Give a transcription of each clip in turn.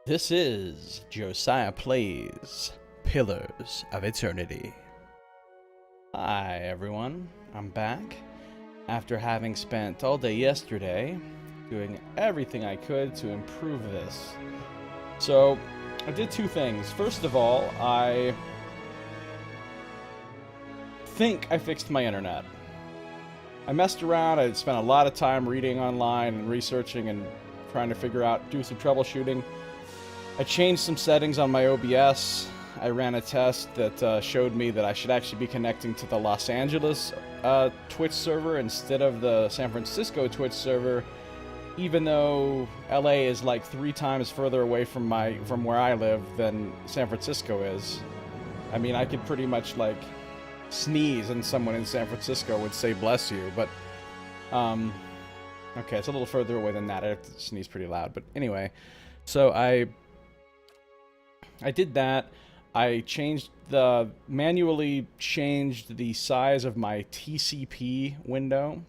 This is Josiah Plays Pillars of Eternity. Hi everyone, I'm back after having spent all day yesterday doing everything I could to improve this. So, I did two things. First of all, I think I fixed my internet. I messed around, I spent a lot of time reading online and researching and trying to figure out, do some troubleshooting. I changed some settings on my OBS. I ran a test that showed me that I should actually be connecting to the Los Angeles Twitch server instead of the San Francisco Twitch server, even though LA is like 3 times further away from where I live than San Francisco is. I mean, I could pretty much like sneeze and someone in San Francisco would say bless you, but okay, it's a little further away than that. I have to sneeze pretty loud, but anyway, so I did that. I manually changed the size of my TCP window,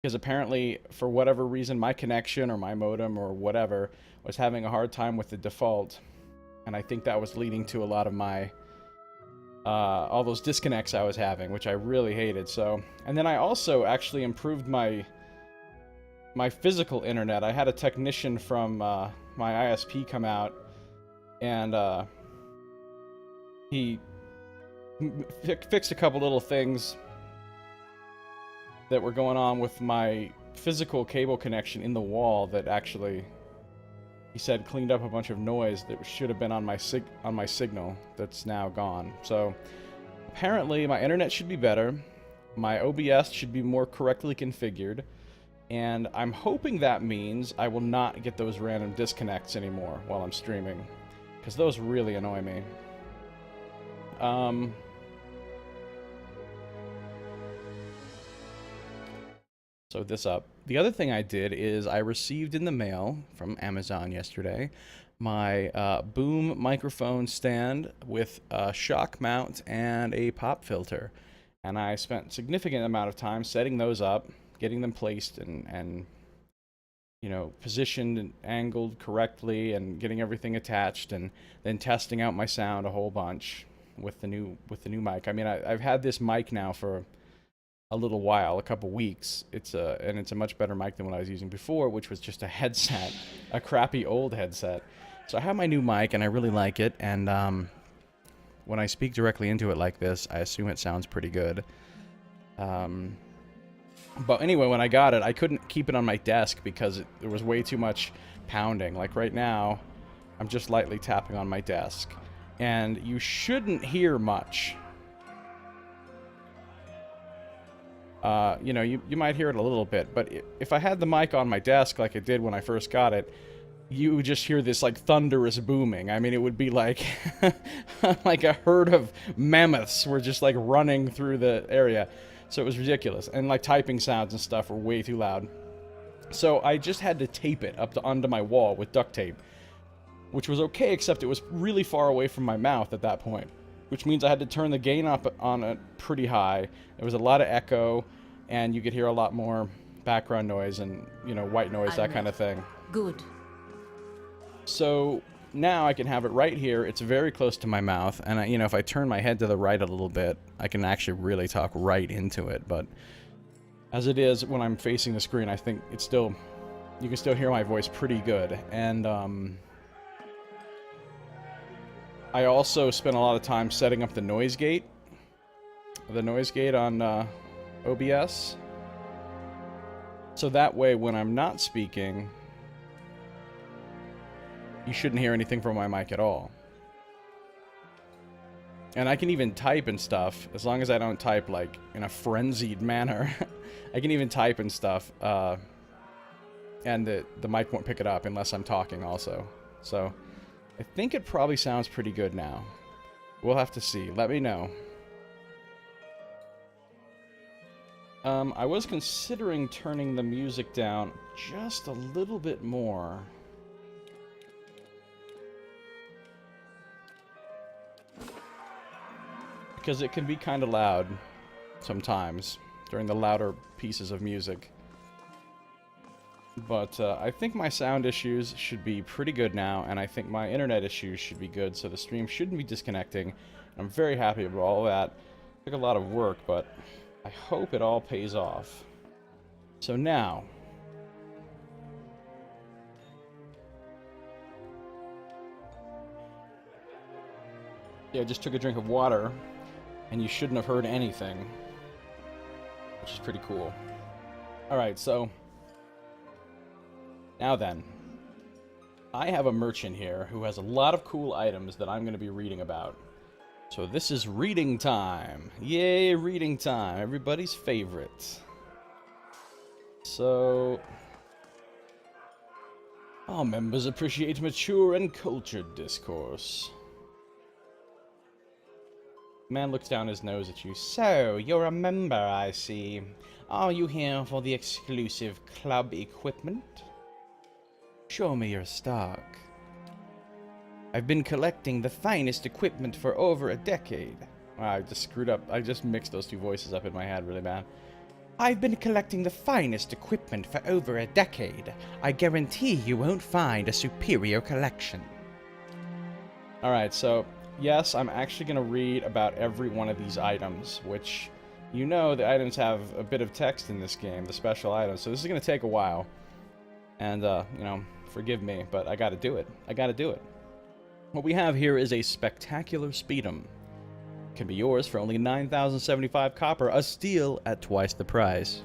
because apparently, for whatever reason, my connection or my modem or whatever was having a hard time with the default, and I think that was leading to a lot of my all those disconnects I was having, which I really hated. So, and then I also actually improved my physical internet. I had a technician from my ISP come out, and he fixed a couple little things that were going on with my physical cable connection in the wall that actually, he said, cleaned up a bunch of noise that should have been on my signal that's now gone. So apparently my internet should be better, my OBS should be more correctly configured, and I'm hoping that means I will not get those random disconnects anymore while I'm streaming, because those really annoy me. So this up. The other thing I did is I received in the mail from Amazon yesterday my boom microphone stand with a shock mount and a pop filter. And I spent a significant amount of time setting those up, getting them placed and you know, positioned and angled correctly, and getting everything attached, and then testing out my sound a whole bunch with the new mic. I mean, I've had this mic now for a little while, a couple weeks. It's a much better mic than what I was using before, which was just a headset, a crappy old headset. So I have my new mic and I really like it, and when I speak directly into it like this, I assume it sounds pretty good. But anyway, when I got it, I couldn't keep it on my desk because there was way too much pounding. Like right now, I'm just lightly tapping on my desk, and you shouldn't hear much. You know, you might hear it a little bit, but if I had the mic on my desk like it did when I first got it, you would just hear this like thunderous booming. I mean, it would be like like a herd of mammoths were just like running through the area. So it was ridiculous, and like typing sounds and stuff were way too loud. So I just had to tape it up onto my wall with duct tape, which was okay, except it was really far away from my mouth at that point, which means I had to turn the gain up on it pretty high. There was a lot of echo, and you could hear a lot more background noise and, you know, white noise, that kind of thing. Good. So now I can have it right here. It's very close to my mouth, and you know, if I turn my head to the right a little bit, I can actually really talk right into it. But as it is, when I'm facing the screen, I think it's still, you can still hear my voice pretty good. And I also spent a lot of time setting up the noise gate on OBS, so that way when I'm not speaking, you shouldn't hear anything from my mic at all. And I can even type and stuff, as long as I don't type like in a frenzied manner. I can even type and stuff, and the mic won't pick it up unless I'm talking also. So I think it probably sounds pretty good now. We'll have to see. Let me know. I was considering turning the music down just a little bit more. Because it can be kind of loud sometimes during the louder pieces of music. But I think my sound issues should be pretty good now, and I think my internet issues should be good, so the stream shouldn't be disconnecting. I'm very happy about all that. It took a lot of work, but I hope it all pays off. So now... yeah, I just took a drink of water, and you shouldn't have heard anything. Which is pretty cool. Alright, so... now then. I have a merchant here who has a lot of cool items that I'm going to be reading about. So this is reading time. Yay, reading time. Everybody's favorite. So... all members appreciate mature and cultured discourse. Man looks down his nose at you. So, you're a member, I see. Are you here for the exclusive club equipment? Show me your stock. I've been collecting the finest equipment for over a decade. Wow, I just screwed up. I just mixed those two voices up in my head really bad. I've been collecting the finest equipment for over a decade. I guarantee you won't find a superior collection. Alright, so... yes, I'm actually going to read about every one of these items, which, you know, the items have a bit of text in this game, the special items, so this is going to take a while. And, you know, forgive me, but I gotta do it. I gotta do it. What we have here is a spectacular speedum. It can be yours for only 9,075 copper, a steal at twice the price.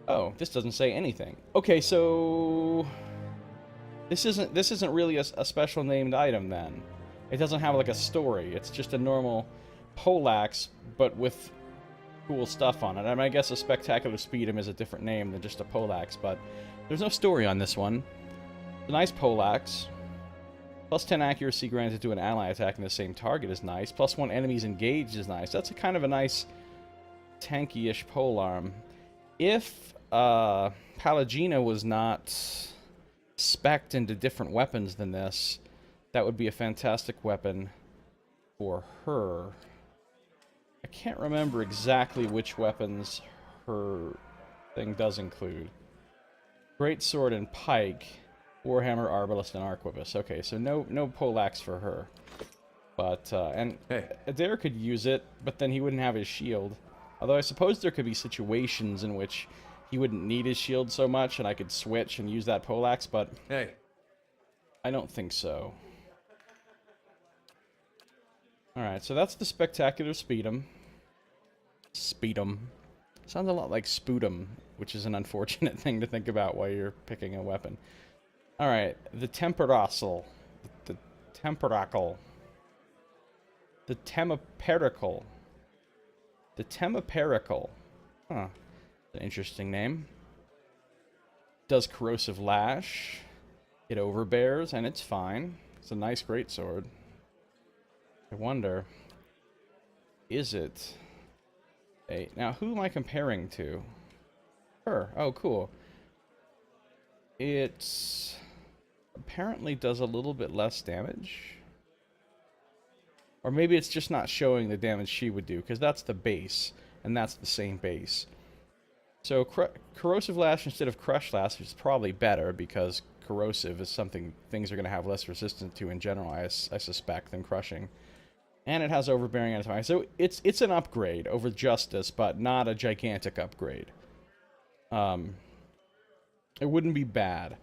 Oh, this doesn't say anything. Okay, so... This isn't really a special named item, then. It doesn't have, like, a story. It's just a normal poleaxe, but with cool stuff on it. I mean, I guess a spectacular speedum is a different name than just a poleaxe, but there's no story on this one. It's a nice poleaxe. Plus 10 accuracy granted to an ally attacking the same target is nice. Plus 1 enemies engaged is nice. That's a kind of a nice tanky-ish polearm. If Palagina was not spec'd into different weapons than this, that would be a fantastic weapon for her. I can't remember exactly which weapons her thing does include. Greatsword and pike, warhammer, arbalest, and arquebus. Okay, so no poleaxe for her. But and hey, Adair could use it, but then he wouldn't have his shield. Although I suppose there could be situations in which he wouldn't need his shield so much, and I could switch and use that poleaxe, but hey, I don't think so. Alright, so that's the spectacular speedum. Speedum. Sounds a lot like sputum, which is an unfortunate thing to think about while you're picking a weapon. Alright, the Temperacle. The Temperacle. The Temiperical. The Temiperical. Huh. An interesting name. Does corrosive lash. It overbears, and it's fine. It's a nice greatsword. I wonder, is it a... now, who am I comparing to? Her. Oh, cool. It apparently does a little bit less damage. Or maybe it's just not showing the damage she would do, because that's the base, and that's the same base. So, corrosive lash instead of crush lash is probably better, because corrosive is something things are going to have less resistance to in general, I suspect, than crushing. And it has overbearing anatomy. So it's an upgrade over Justice, but not a gigantic upgrade. It wouldn't be bad,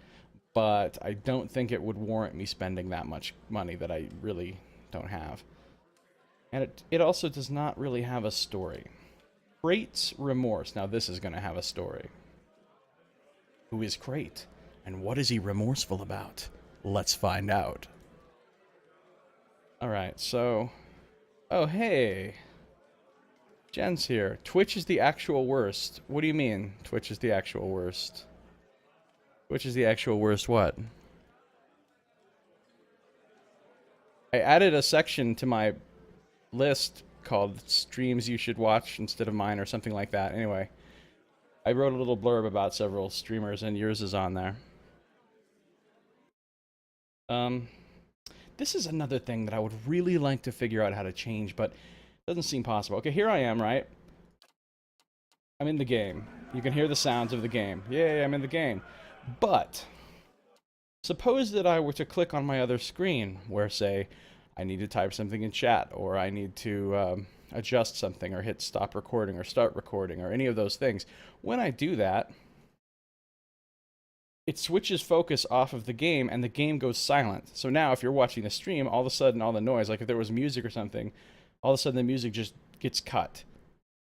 but I don't think it would warrant me spending that much money that I really don't have. And it also does not really have a story. Krait's Remorse. Now this is going to have a story. Who is Krait? And what is he remorseful about? Let's find out. Alright, so... oh, hey. Jen's here. Twitch is the actual worst. What do you mean, Twitch is the actual worst? Twitch is the actual worst what? I added a section to my list called streams you should watch instead of mine or something like that. Anyway, I wrote a little blurb about several streamers and yours is on there. This is another thing that I would really like to figure out how to change, but it doesn't seem possible. Okay, here I am, right? I'm in the game. You can hear the sounds of the game. Yay, I'm in the game. But suppose that I were to click on my other screen where, say, I need to type something in chat, or I need to adjust something, or hit stop recording, or start recording, or any of those things. When I do that, it switches focus off of the game, and the game goes silent. So now, if you're watching the stream, all of a sudden, all the noise, like if there was music or something, all of a sudden the music just gets cut.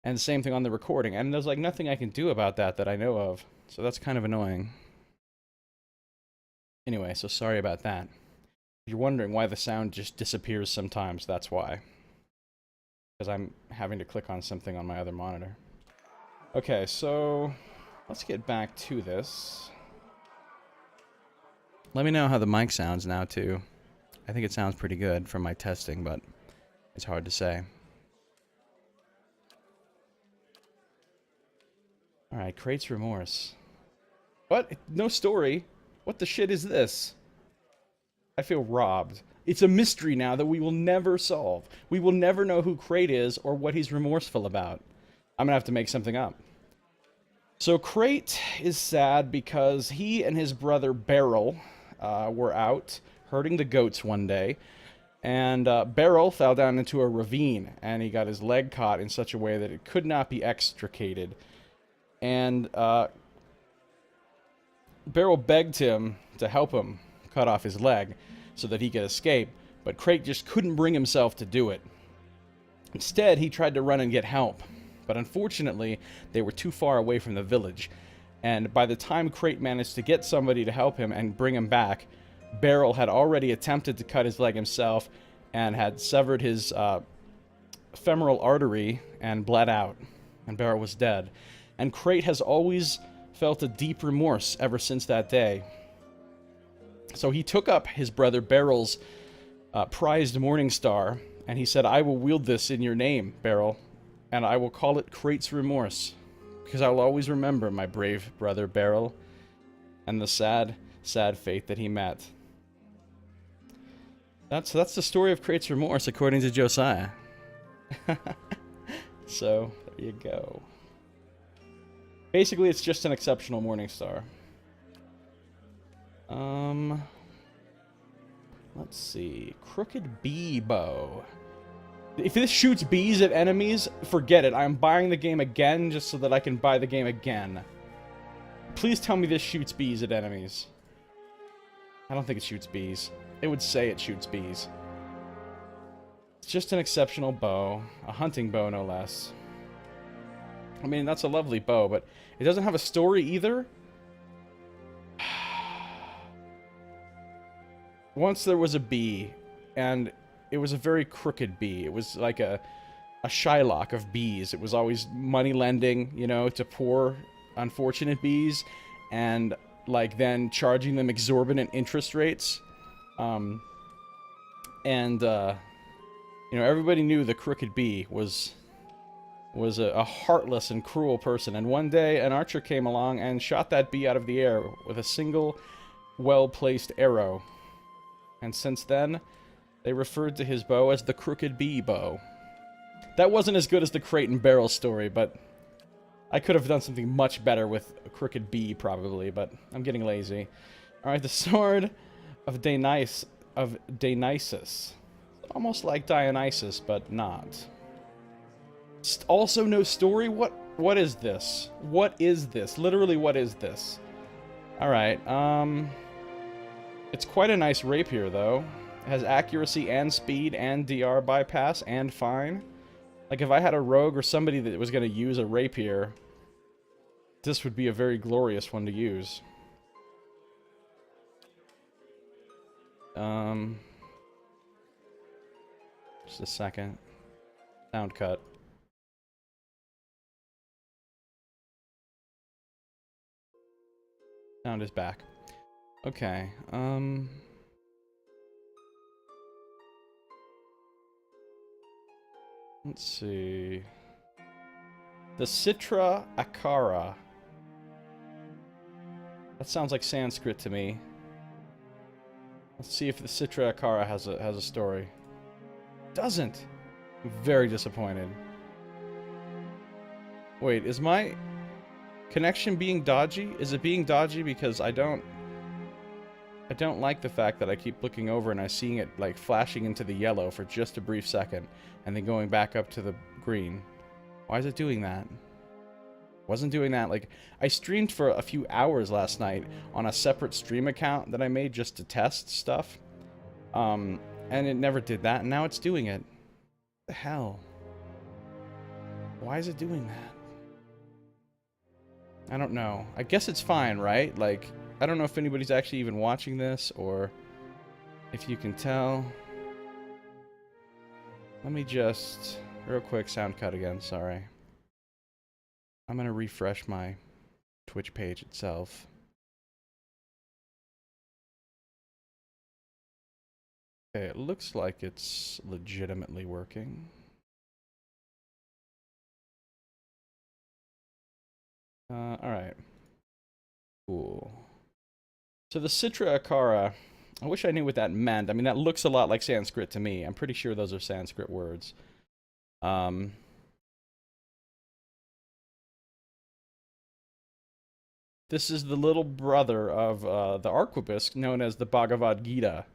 And the same thing on the recording. And there's like nothing I can do about that I know of. So that's kind of annoying. Anyway, so sorry about that. If you're wondering why the sound just disappears sometimes, that's why. Because I'm having to click on something on my other monitor. Okay, so let's get back to this. Let me know how the mic sounds now, too. I think it sounds pretty good from my testing, but it's hard to say. Alright, Krait's Remorse. What? No story? What the shit is this? I feel robbed. It's a mystery now that we will never solve. We will never know who Krait is or what he's remorseful about. I'm gonna have to make something up. So Krait is sad because he and his brother Beryl were out herding the goats one day, and Beryl fell down into a ravine, and he got his leg caught in such a way that it could not be extricated. And Beryl begged him to help him cut off his leg so that he could escape, but Krait just couldn't bring himself to do it. Instead, he tried to run and get help, but unfortunately, they were too far away from the village, and by the time Krait managed to get somebody to help him and bring him back, Beryl had already attempted to cut his leg himself and had severed his femoral artery and bled out, and Beryl was dead. And Krait has always felt a deep remorse ever since that day. So he took up his brother Beryl's prized morning star, and he said, I will wield this in your name, Beryl, and I will call it Krait's Remorse, because I will always remember my brave brother Beryl and the sad, sad fate that he met. That's the story of Krait's Remorse, according to Josiah. So, there you go. Basically, it's just an exceptional morning star. Let's see. Crooked Bee Bow. If this shoots bees at enemies, forget it. I'm buying the game again just so that I can buy the game again. Please tell me this shoots bees at enemies. I don't think it shoots bees. It would say it shoots bees. It's just an exceptional bow. A hunting bow, no less. I mean, that's a lovely bow, but it doesn't have a story either. Once there was a bee, and it was a very crooked bee. It was like a Shylock of bees. It was always money lending, you know, to poor, unfortunate bees, and like then charging them exorbitant interest rates. You know, everybody knew the crooked bee was a heartless and cruel person, and one day an archer came along and shot that bee out of the air with a single well-placed arrow. And since then, they referred to his bow as the Crooked Bee Bow. That wasn't as good as the Krait and Beryl story, but I could have done something much better with a Crooked Bee, probably, but I'm getting lazy. Alright, the Sword of Dionysus. Almost like Dionysus, but not. Also no story? What is this? What is this? Literally, what is this? Alright, it's quite a nice rapier, though. It has accuracy and speed and DR bypass and fine. Like, if I had a rogue or somebody that was going to use a rapier, this would be a very glorious one to use. Just a second. Sound cut. Sound is back. Okay, let's see. The Citra Akara. That sounds like Sanskrit to me. Let's see if the Citra Akara has a story. Doesn't. I'm very disappointed. Wait, is my Connection being dodgy? Is it being dodgy because I don't like the fact that I keep looking over and I'm seeing it like flashing into the yellow for just a brief second and then going back up to the green. Why is it doing that? Wasn't doing that. Like, I streamed for a few hours last night on a separate stream account that I made just to test stuff. And it never did that, and now it's doing it. What the hell? Why is it doing that? I don't know. I guess it's fine, right? Like, I don't know if anybody's actually even watching this, or if you can tell. Let me just... real quick, sound cut again, sorry. I'm gonna refresh my Twitch page itself. Okay, it looks like it's legitimately working. Alright. Cool. So the Citra Akara, I wish I knew what that meant. I mean, that looks a lot like Sanskrit to me. I'm pretty sure those are Sanskrit words. This is the little brother of the arquebus known as the Bhagavad Gita.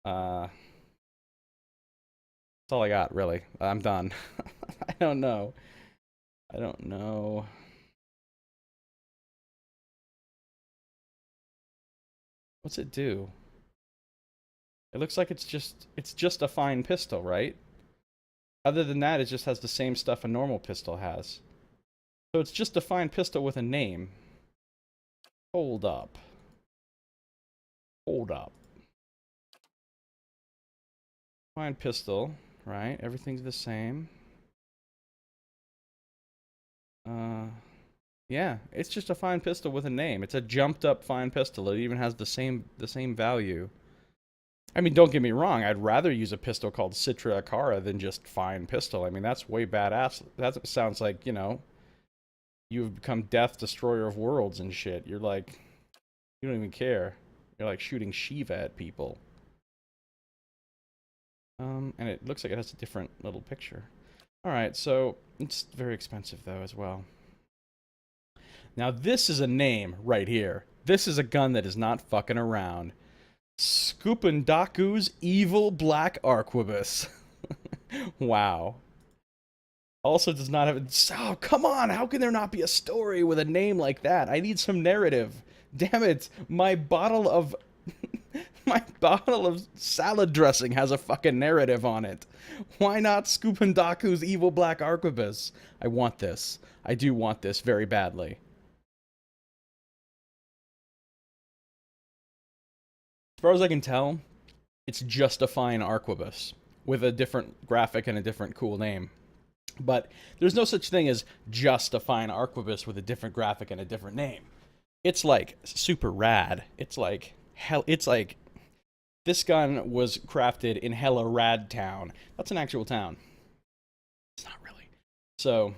That's all I got, really. I'm done. I don't know. I don't know. What's it do? It looks like it's just a fine pistol, right? Other than that, it just has the same stuff a normal pistol has. So it's just a fine pistol with a name. Hold up. Hold up. Fine pistol, right? Everything's the same. Yeah, it's just a fine pistol with a name. It's a jumped up fine pistol. It even has the same value. I mean, don't get me wrong, I'd rather use a pistol called Citra Akara than just fine pistol. I mean, that's way badass. That sounds like, you know, you've become Death Destroyer of Worlds and shit. You're like, you don't even care. You're like shooting Shiva at people. And it looks like it has a different little picture. Alright, so it's very expensive though as well. Now this is a name right here. This is a gun that is not fucking around. Scoopandaku's Evil Black Arquebus. Wow. Also does not have... Oh, come on! How can there not be a story with a name like that? I need some narrative. Damn it! My bottle of... my bottle of salad dressing has a fucking narrative on it. Why not Scoopandaku's Evil Black Arquebus? I want this. I do want this very badly. As far as I can tell, it's just a fine arquebus with a different graphic and a different cool name. But there's no such thing as just a fine arquebus with a different graphic and a different name. It's like super rad. It's like hell. It's like this gun was crafted in hella rad town. That's an actual town. It's not really. So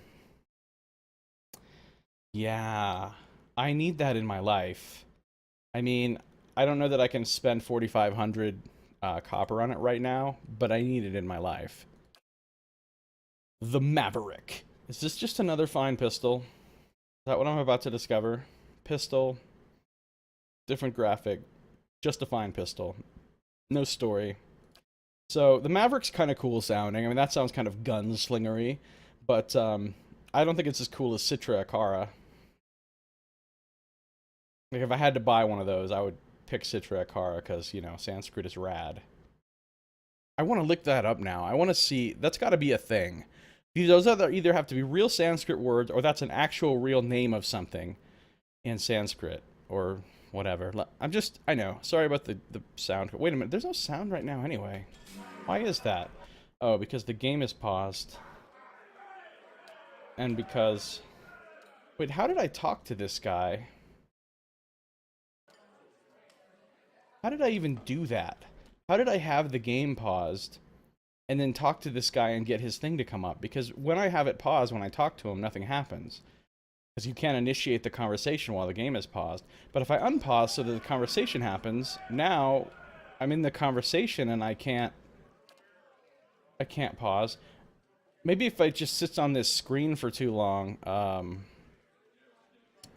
yeah, I need that in my life. I mean, I don't know that I can spend 4,500 copper on it right now, but I need it in my life. The Maverick. Is this just another fine pistol? Is that what I'm about to discover? Pistol. Different graphic. Just a fine pistol. No story. So, the Maverick's kind of cool sounding. I mean, that sounds kind of gunslingery. But, I don't think it's as cool as Citra Akara. Like, if I had to buy one of those, I would pick Citra Akara because, you know, Sanskrit is rad. I want to look that up now. I want to see... That's got to be a thing. Those either have to be real Sanskrit words, or that's an actual real name of something in Sanskrit, or whatever. I know. Sorry about the sound. Wait a minute. There's no sound right now anyway. Why is that? Oh, because the game is paused. And because... Wait, how did I talk to this guy? How did I even do that? How did I have the game paused and then talk to this guy and get his thing to come up? Because when I have it paused, when I talk to him, nothing happens. Because you can't initiate the conversation while the game is paused. But if I unpause so that the conversation happens, now I'm in the conversation and I can't pause. Maybe if it just sits on this screen for too long,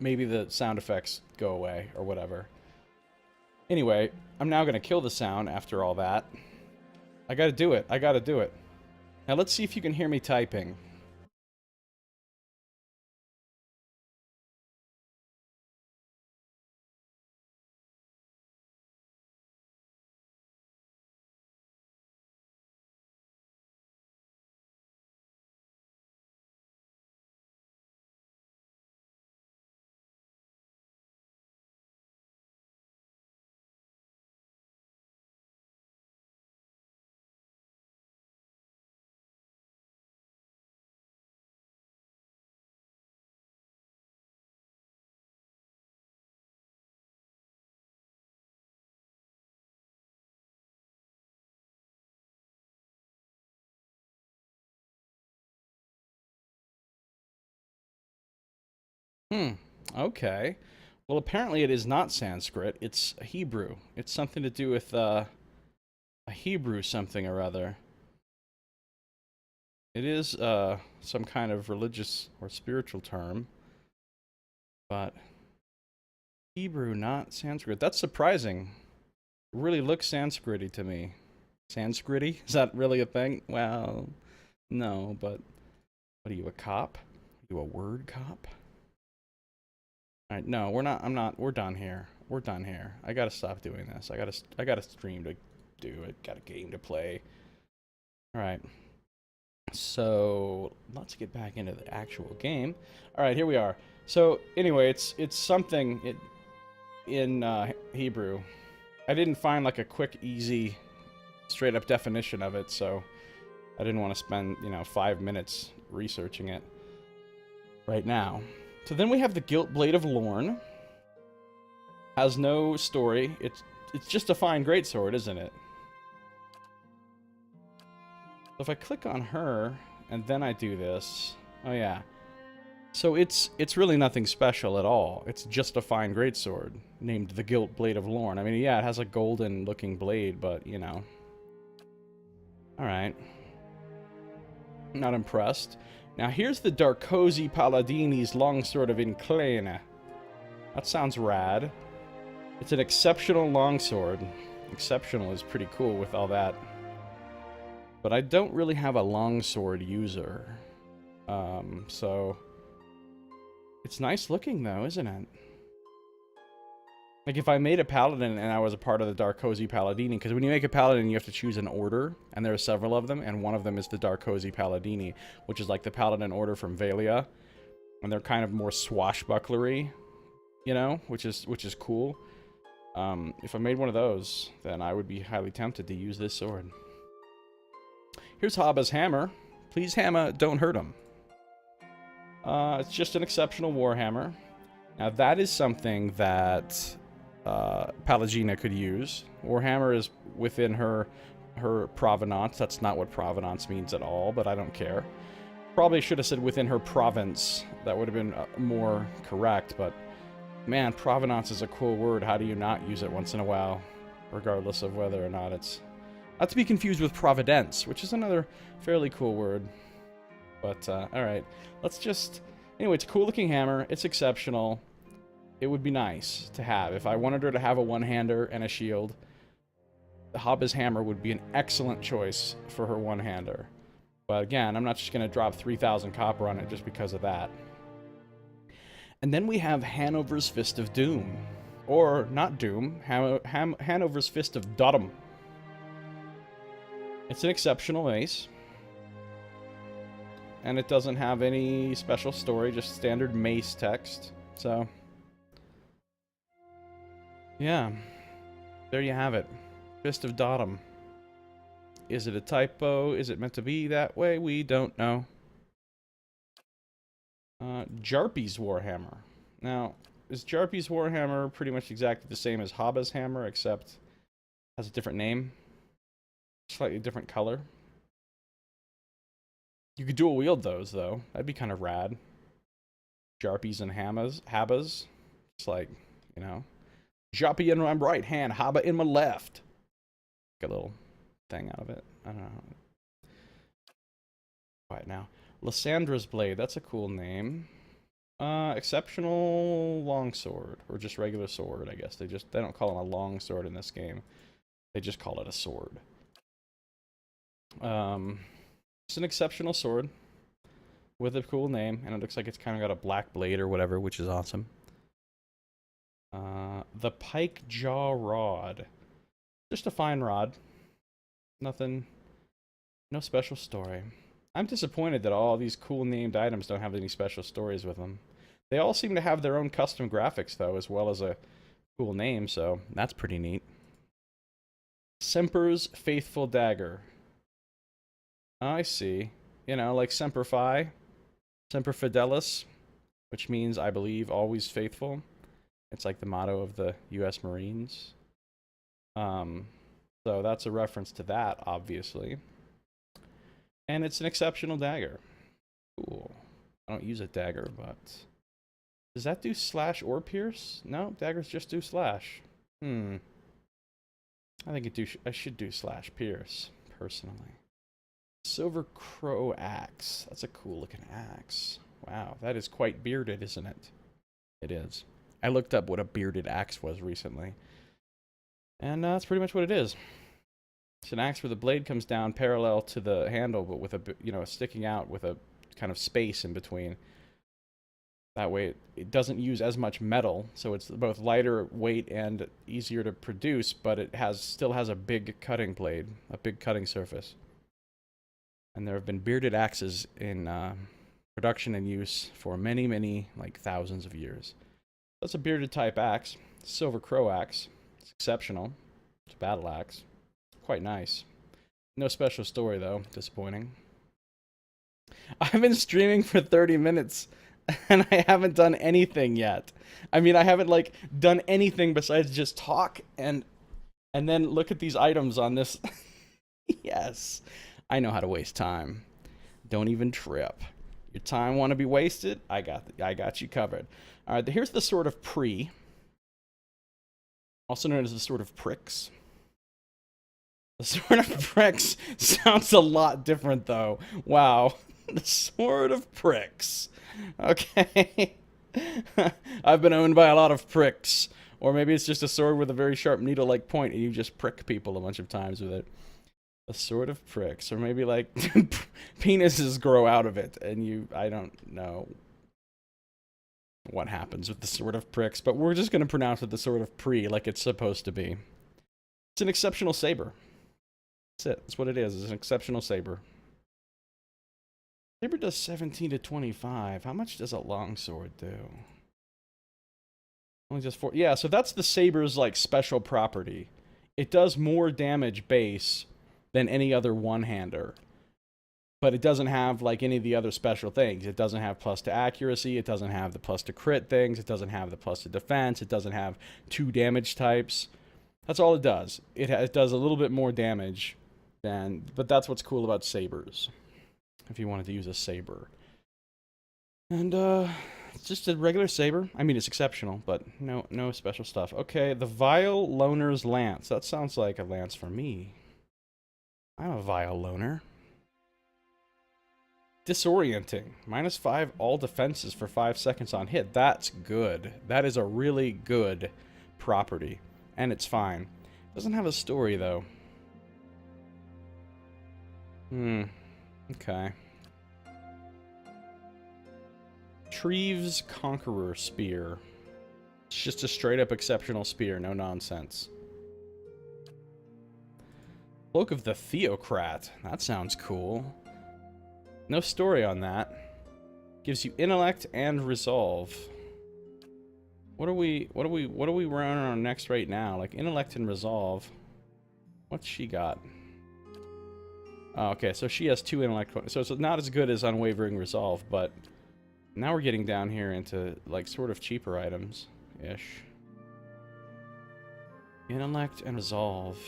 maybe the sound effects go away or whatever. Anyway, I'm now going to kill the sound after all that. I got to do it. I got to do it. Now let's see if you can hear me typing. Okay. Well, apparently it is not Sanskrit. It's Hebrew. It's something to do with a Hebrew something or other. It is some kind of religious or spiritual term, but Hebrew, not Sanskrit. That's surprising. It really looks Sanskrit-y to me. Sanskrit-y? Is that really a thing? Well, no, but what are you, a cop? Are you a word cop? Alright, no, we're not, we're done here. We're done here. I gotta stop doing this. I gotta stream to do it. Got a game to play. Alright. So, let's get back into the actual game. Alright, here we are. So, anyway, it's something in Hebrew. I didn't find like a quick, easy, straight up definition of it, so I didn't want to spend, 5 minutes researching it right now. So then we have the Gilt Blade of Lorn. Has no story. It's just a fine greatsword, isn't it? So if I click on her and then I do this, oh yeah. So it's really nothing special at all. It's just a fine greatsword named the Gilt Blade of Lorn. I mean, yeah, it has a golden looking blade, but All right. Not impressed. Now here's the Darkosi Paladini's longsword of Inclana. That sounds rad. It's an exceptional longsword. Exceptional is pretty cool with all that. But I don't really have a longsword user. So... It's nice looking though, isn't it? Like if I made a paladin and I was a part of the Darkosi Paladini, because when you make a paladin you have to choose an order, and there are several of them, and one of them is the Darkosi Paladini, which is like the paladin order from Vailia, and they're kind of more swashbucklery, which is cool. If I made one of those, then I would be highly tempted to use this sword. Here's Habba's hammer. Please, Hammer, don't hurt him. It's just an exceptional warhammer. Now that is something that Pallegina could use. Warhammer is within her provenance. That's not what provenance means at all, but I don't care. Probably should have said within her province. That would have been more correct, but man, provenance is a cool word. How do you not use it once in a while, regardless of whether or not it's... Not to be confused with providence, which is another fairly cool word. But, alright. Let's just... Anyway, it's a cool-looking hammer. It's exceptional. It would be nice to have. If I wanted her to have a one-hander and a shield, the Habba's hammer would be an excellent choice for her one-hander. But again, I'm not just going to drop 3,000 copper on it just because of that. And then we have Hanover's Fist of Doom. Or, not Doom, Hanover's Fist of Dodom. It's an exceptional ace. And it doesn't have any special story, just standard mace text. So, yeah. There you have it. Fist of Dodom. Is it a typo? Is it meant to be that way? We don't know. Jarpy's Warhammer. Now, is Jarpy's Warhammer pretty much exactly the same as Habba's hammer, except has a different name? Slightly different color? You could dual wield those, though. That'd be kind of rad. Jarpies and Habbas. It's like, Jarpy in my right hand, Habba in my left. Get a little thing out of it. I don't know. Quiet now. Lyssandra's Blade. That's a cool name. Exceptional longsword, or just regular sword, I guess. They don't call it a longsword in this game. They just call it a sword. It's an exceptional sword with a cool name, and it looks like it's kind of got a black blade or whatever, which is awesome. The Pike Jaw Rod. Just a fine rod. Nothing, no special story. I'm disappointed that all these cool named items don't have any special stories with them. They all seem to have their own custom graphics, though, as well as a cool name, so that's pretty neat. Semper's Faithful Dagger. I see. You know, like Semper Fi, Semper Fidelis, which means, I believe, always faithful. It's like the motto of the U.S. Marines. So that's a reference to that, obviously. And it's an exceptional dagger. Cool. I don't use a dagger, but... Does that do slash or pierce? No, daggers just do slash. I think I should do slash pierce, personally. Silver Crow Axe. That's a cool looking axe. Wow, that is quite bearded, isn't it? It is. I looked up what a bearded axe was recently. And that's pretty much what it is. It's an axe where the blade comes down parallel to the handle, but with a, you know, sticking out with a kind of space in between. That way it doesn't use as much metal, so it's both lighter weight and easier to produce, but it still has a big cutting blade, a big cutting surface. And there have been bearded axes in production and use for many, many, like thousands of years. That's a bearded type axe. Silver Crow Axe. It's exceptional. It's a battle axe. Quite nice. No special story, though. Disappointing. I've been streaming for 30 minutes, and I haven't done anything yet. I mean, I haven't, like, done anything besides just talk and then look at these items on this. Yes. I know how to waste time. Don't even trip. Your time want to be wasted? I got you covered. All right, here's the Sword of Pre, also known as the Sword of Pricks. The Sword of Pricks sounds a lot different, though. Wow. The Sword of Pricks. Okay. I've been owned by a lot of pricks. Or maybe it's just a sword with a very sharp needle-like point, and you just prick people a bunch of times with it. A Sword of Pricks. Or maybe, like, penises grow out of it, and I don't know what happens with the Sword of Pricks, but we're just going to pronounce it the Sword of Pre, like it's supposed to be. It's an exceptional saber. That's it. That's what it is. It's an exceptional saber. Saber does 17 to 25. How much does a longsword do? Only just 4. Yeah, so that's the saber's, like, special property. It does more damage base than any other one-hander. But it doesn't have, like, any of the other special things. It doesn't have plus to accuracy. It doesn't have the plus to crit things. It doesn't have the plus to defense. It doesn't have 2 damage types. That's all it does. It does a little bit more damage but that's what's cool about sabers. If you wanted to use a saber. And, it's just a regular saber. I mean, it's exceptional, but no special stuff. Okay, the Vile Loner's Lance. That sounds like a lance for me. I'm a Vile Loner. Disorienting. -5 all defenses for 5 seconds on hit. That's good. That is a really good property. And it's fine. Doesn't have a story, though. Okay. Treves Conqueror Spear. It's just a straight-up exceptional spear. No nonsense. Cloak of the Theocrat. That sounds cool. No story on that. Gives you intellect and resolve. What are we running on next right now? Like intellect and resolve. What's she got? Oh, okay, so she has 2 intellect. So it's not as good as unwavering resolve, but now we're getting down here into like sort of cheaper items ish. Intellect and resolve.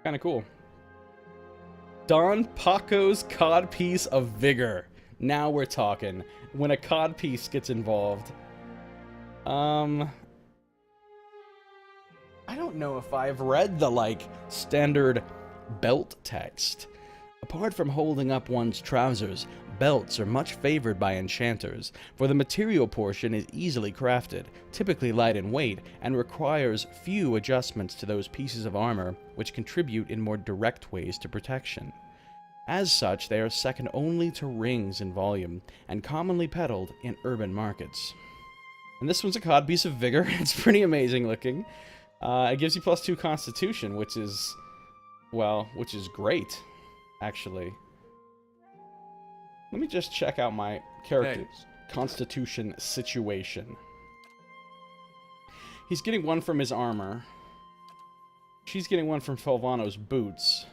Kind of cool. Don Paco's Codpiece of Vigor. Now we're talking. When a codpiece gets involved. I don't know if I've read the, like, standard belt text. Apart from holding up one's trousers, belts are much favored by enchanters, for the material portion is easily crafted, typically light in weight, and requires few adjustments to those pieces of armor which contribute in more direct ways to protection. As such, they are second only to rings in volume, and commonly peddled in urban markets. And this one's a codpiece of Vigor. It's pretty amazing looking. It gives you +2 Constitution, which is, well, which is great, actually. Let me just check out my character's Constitution situation. He's getting 1 from his armor. She's getting 1 from Felvano's boots.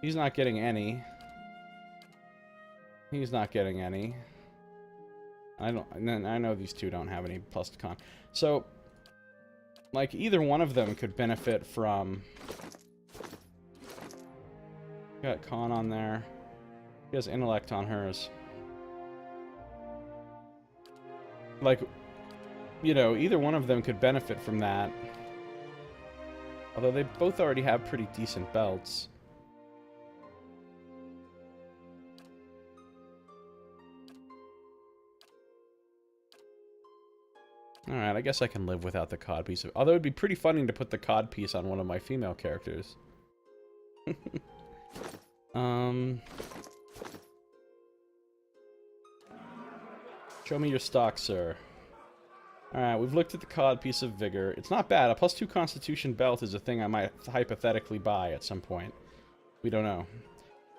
He's not getting any. He's not getting any. I know these two don't have any plus to con. So, like, either one of them could benefit from... Got con on there. He has intellect on hers. Like, you know, either one of them could benefit from that. Although they both already have pretty decent belts. Alright, I guess I can live without the codpiece. Although it'd be pretty funny to put the codpiece on one of my female characters. Show me your stock, sir. Alright, we've looked at the codpiece of Vigor. It's not bad. A +2 Constitution belt is a thing I might hypothetically buy at some point. We don't know.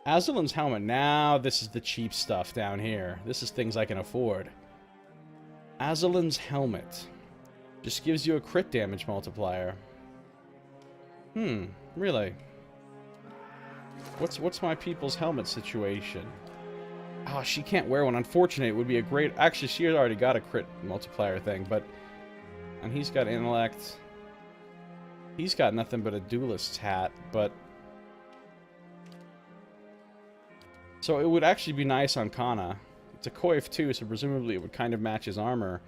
Azulon's helmet. Now this is the cheap stuff down here. This is things I can afford. Azulon's helmet. Just gives you a crit damage multiplier. Really? What's my people's helmet situation? Oh, she can't wear one. Unfortunate. It would be a great... Actually, she already got a crit multiplier thing, but... And he's got intellect. He's got nothing but a duelist's hat, but... So it would actually be nice on Kana. It's a coif too, so presumably it would kind of match his armor.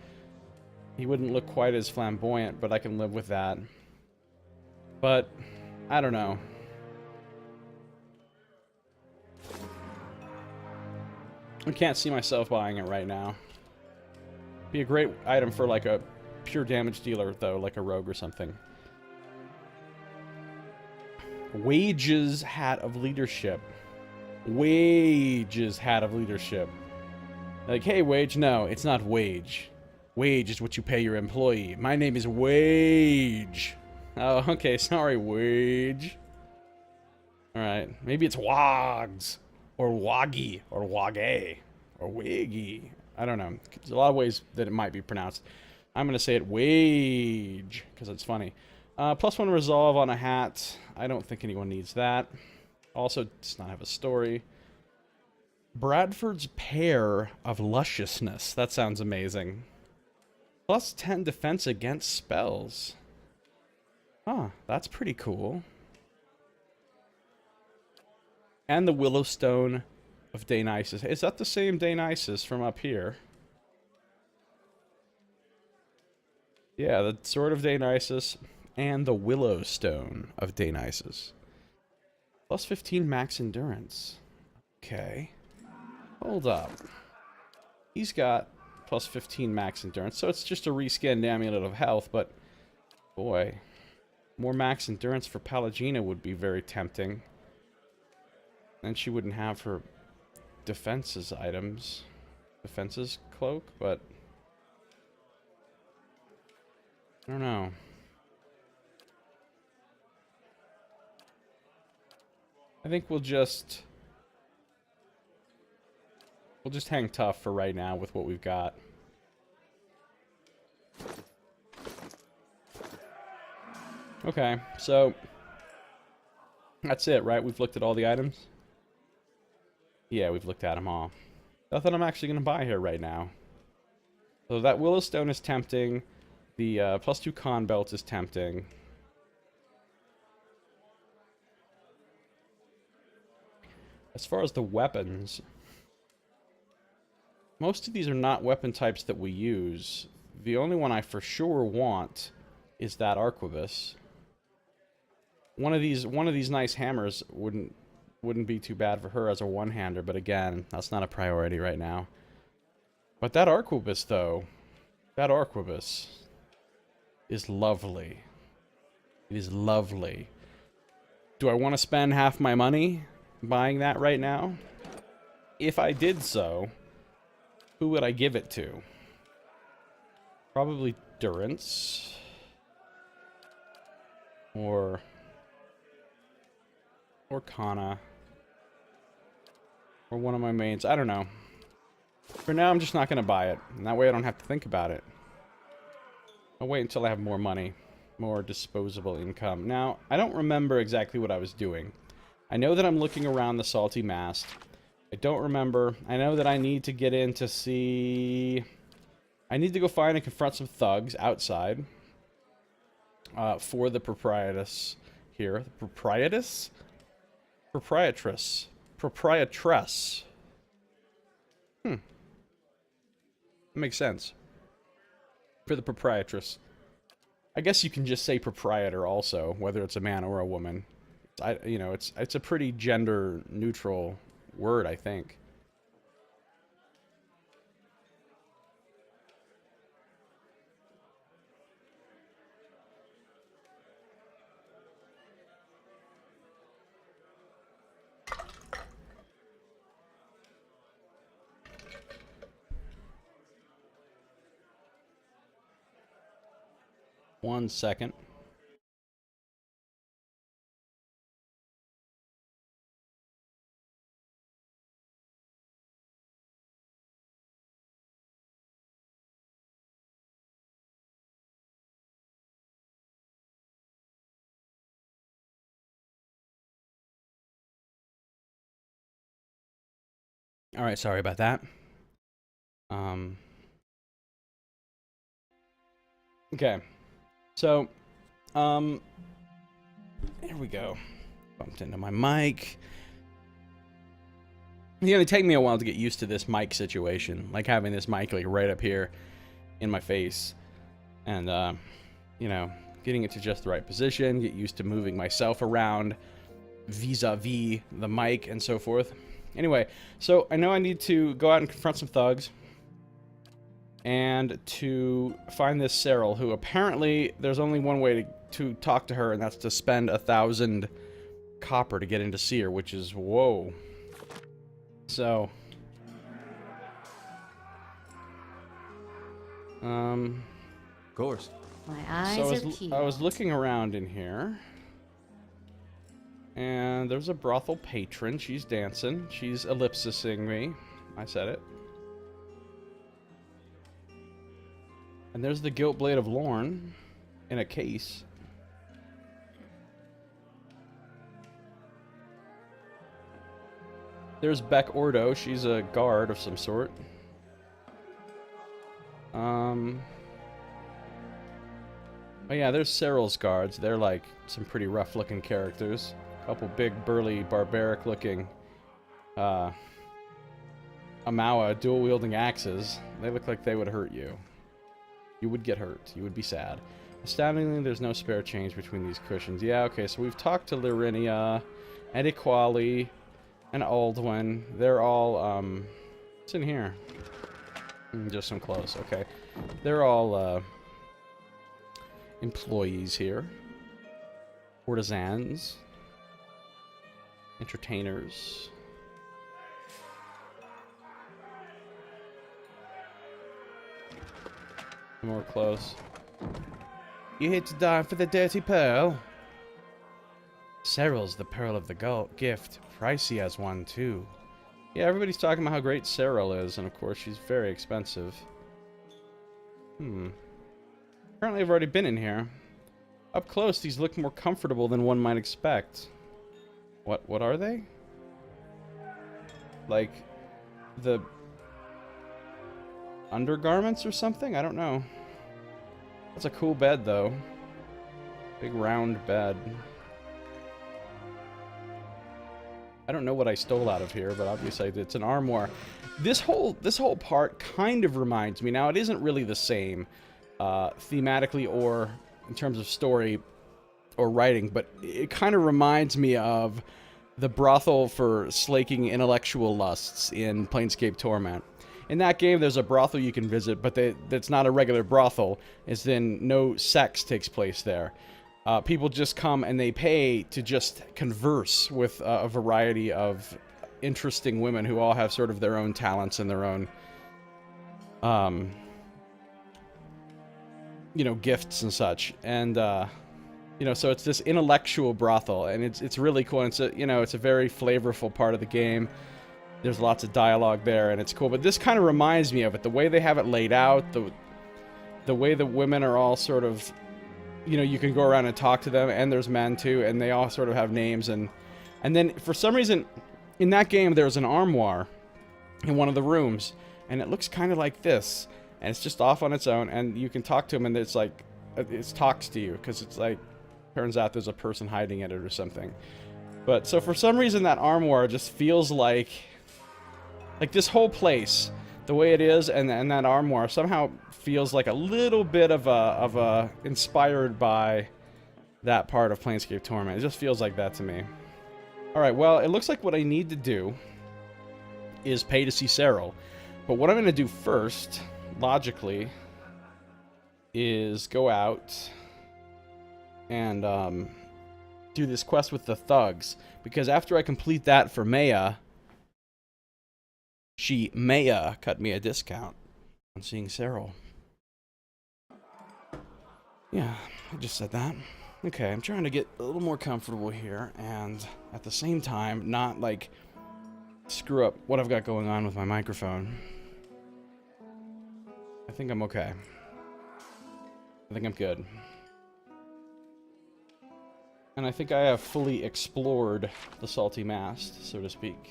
He wouldn't look quite as flamboyant, but I can live with that. But, I don't know. I can't see myself buying it right now. Be a great item for like a pure damage dealer, though, like a rogue or something. Wages Hat of Leadership. Wages Hat of Leadership. Like, hey, Wage. No, it's not Wage. Wage is what you pay your employee. My name is Wage. Oh, okay. Sorry, Wage. Alright. Maybe it's Wogs. Or Woggy. Or Wagay. Or Wiggy. I don't know. There's a lot of ways that it might be pronounced. I'm going to say it Wage. Because it's funny. +1 resolve on a hat. I don't think anyone needs that. Also, does not have a story. Bradford's Pair of Lusciousness. That sounds amazing. +10 defense against spells. Huh, that's pretty cool. And the Willowstone of Dionysus. Is that the same Dionysus from up here? Yeah, the Sword of Dionysus and the Willowstone of Dionysus. +15 max endurance. Okay. Hold up. He's got +15 max endurance, so it's just a reskinned Amulet of Health, but boy, more max endurance for Pallegina would be very tempting. And she wouldn't have her defenses items. Defenses cloak, but I don't know. I think we'll just hang tough for right now with what we've got. Okay, so that's it, right? We've looked at all the items? Yeah, we've looked at them all. Nothing I'm actually going to buy here right now. So that Willowstone is tempting. The +2 con belt is tempting. As far as the weapons, most of these are not weapon types that we use. The only one I for sure want is that Arquebus. one of these nice hammers wouldn't be too bad for her as a one-hander, but again, that's not a priority right now. But that arquebus, though, that arquebus is lovely. It is lovely. Do I want to spend half my money buying that right now? If I did so, who would I give it to? Probably Durance. Or Kana. Or one of my mains. I don't know. For now, I'm just not going to buy it. And that way I don't have to think about it. I'll wait until I have more money. More disposable income. Now, I don't remember exactly what I was doing. I know that I'm looking around the Salty Mast. I don't remember. I know that I need to get in to see... I need to go find and confront some thugs outside. For the proprietress here. The proprietress? Proprietress. Proprietress. That makes sense. For the proprietress. I guess you can just say proprietor also, whether it's a man or a woman. You know, it's a pretty gender neutral word, I think. One second. All right, sorry about that. Okay. So, here we go. Bumped into my mic. It's gonna take me a while to get used to this mic situation, like having this mic like right up here in my face, and you know, getting it to just the right position, get used to moving myself around vis-a-vis the mic and so forth. Anyway, so I know I need to go out and confront some thugs. And to find this Cyril, who apparently there's only one way to talk to her, and that's to spend 1,000 copper to get in to see her, which is, whoa. So, Of course. My eyes are peeled. I was looking around in here, and there's a brothel patron. She's dancing. She's ellipsising me. I said it. And there's the Gilt Blade of Lorn in a case. There's Beck Ordo. She's a guard of some sort. Oh yeah, there's Cyril's guards. They're like some pretty rough-looking characters. A couple big, burly, barbaric-looking Amawa dual-wielding axes. They look like they would hurt you. You would get hurt. You would be sad. Astoundingly, there's no spare change between these cushions. Yeah, okay, so we've talked to Lyrinia, and Equali, and Aldwin. They're all, what's in here? Just some clothes, okay. They're all, employees here. Courtesans. Entertainers. More clothes. You here to die for the dirty pearl? Cyril's the pearl of the gift. Pricey has one too. Yeah, everybody's talking about how great Cyril is, and of course she's very expensive. Apparently I've already been in here. Up close, these look more comfortable than one might expect. What are they? Like, the undergarments or something? I don't know. That's a cool bed, though. Big round bed. I don't know what I stole out of here, but obviously it's an armoire. This whole part kind of reminds me. Now, it isn't really the same thematically or in terms of story or writing, but it kind of reminds me of the brothel for slaking intellectual lusts in Planescape Torment. In that game, there's a brothel you can visit, but that's not a regular brothel, as in no sex takes place there. People just come and they pay to just converse with a variety of interesting women who all have sort of their own talents and their own, gifts and such. And, so it's this intellectual brothel, and it's really cool. And it's a very flavorful part of the game. There's lots of dialogue there, and it's cool. But this kind of reminds me of it. The way they have it laid out, the way the women are all sort of, you can go around and talk to them, and there's men too, and they all sort of have names. And then for some reason, in that game, there's an armoire in one of the rooms, and it looks kind of like this, and it's just off on its own, and you can talk to them, and it's like, it talks to you, because it's like, turns out there's a person hiding in it or something. But, so for some reason, that armoire just feels like this whole place, the way it is, and that armoire somehow feels like a little bit of a inspired by that part of Planescape Torment. It just feels like that to me. Alright, well, it looks like what I need to do is pay to see Cyril. But what I'm going to do first, logically, is go out and do this quest with the thugs. Because after I complete that for Maya, she may cut me a discount on seeing Cyril. Yeah, I just said that. Okay, I'm trying to get a little more comfortable here, and at the same time, not, screw up what I've got going on with my microphone. I think I'm okay. I think I'm good. And I think I have fully explored the Salty Mast, so to speak.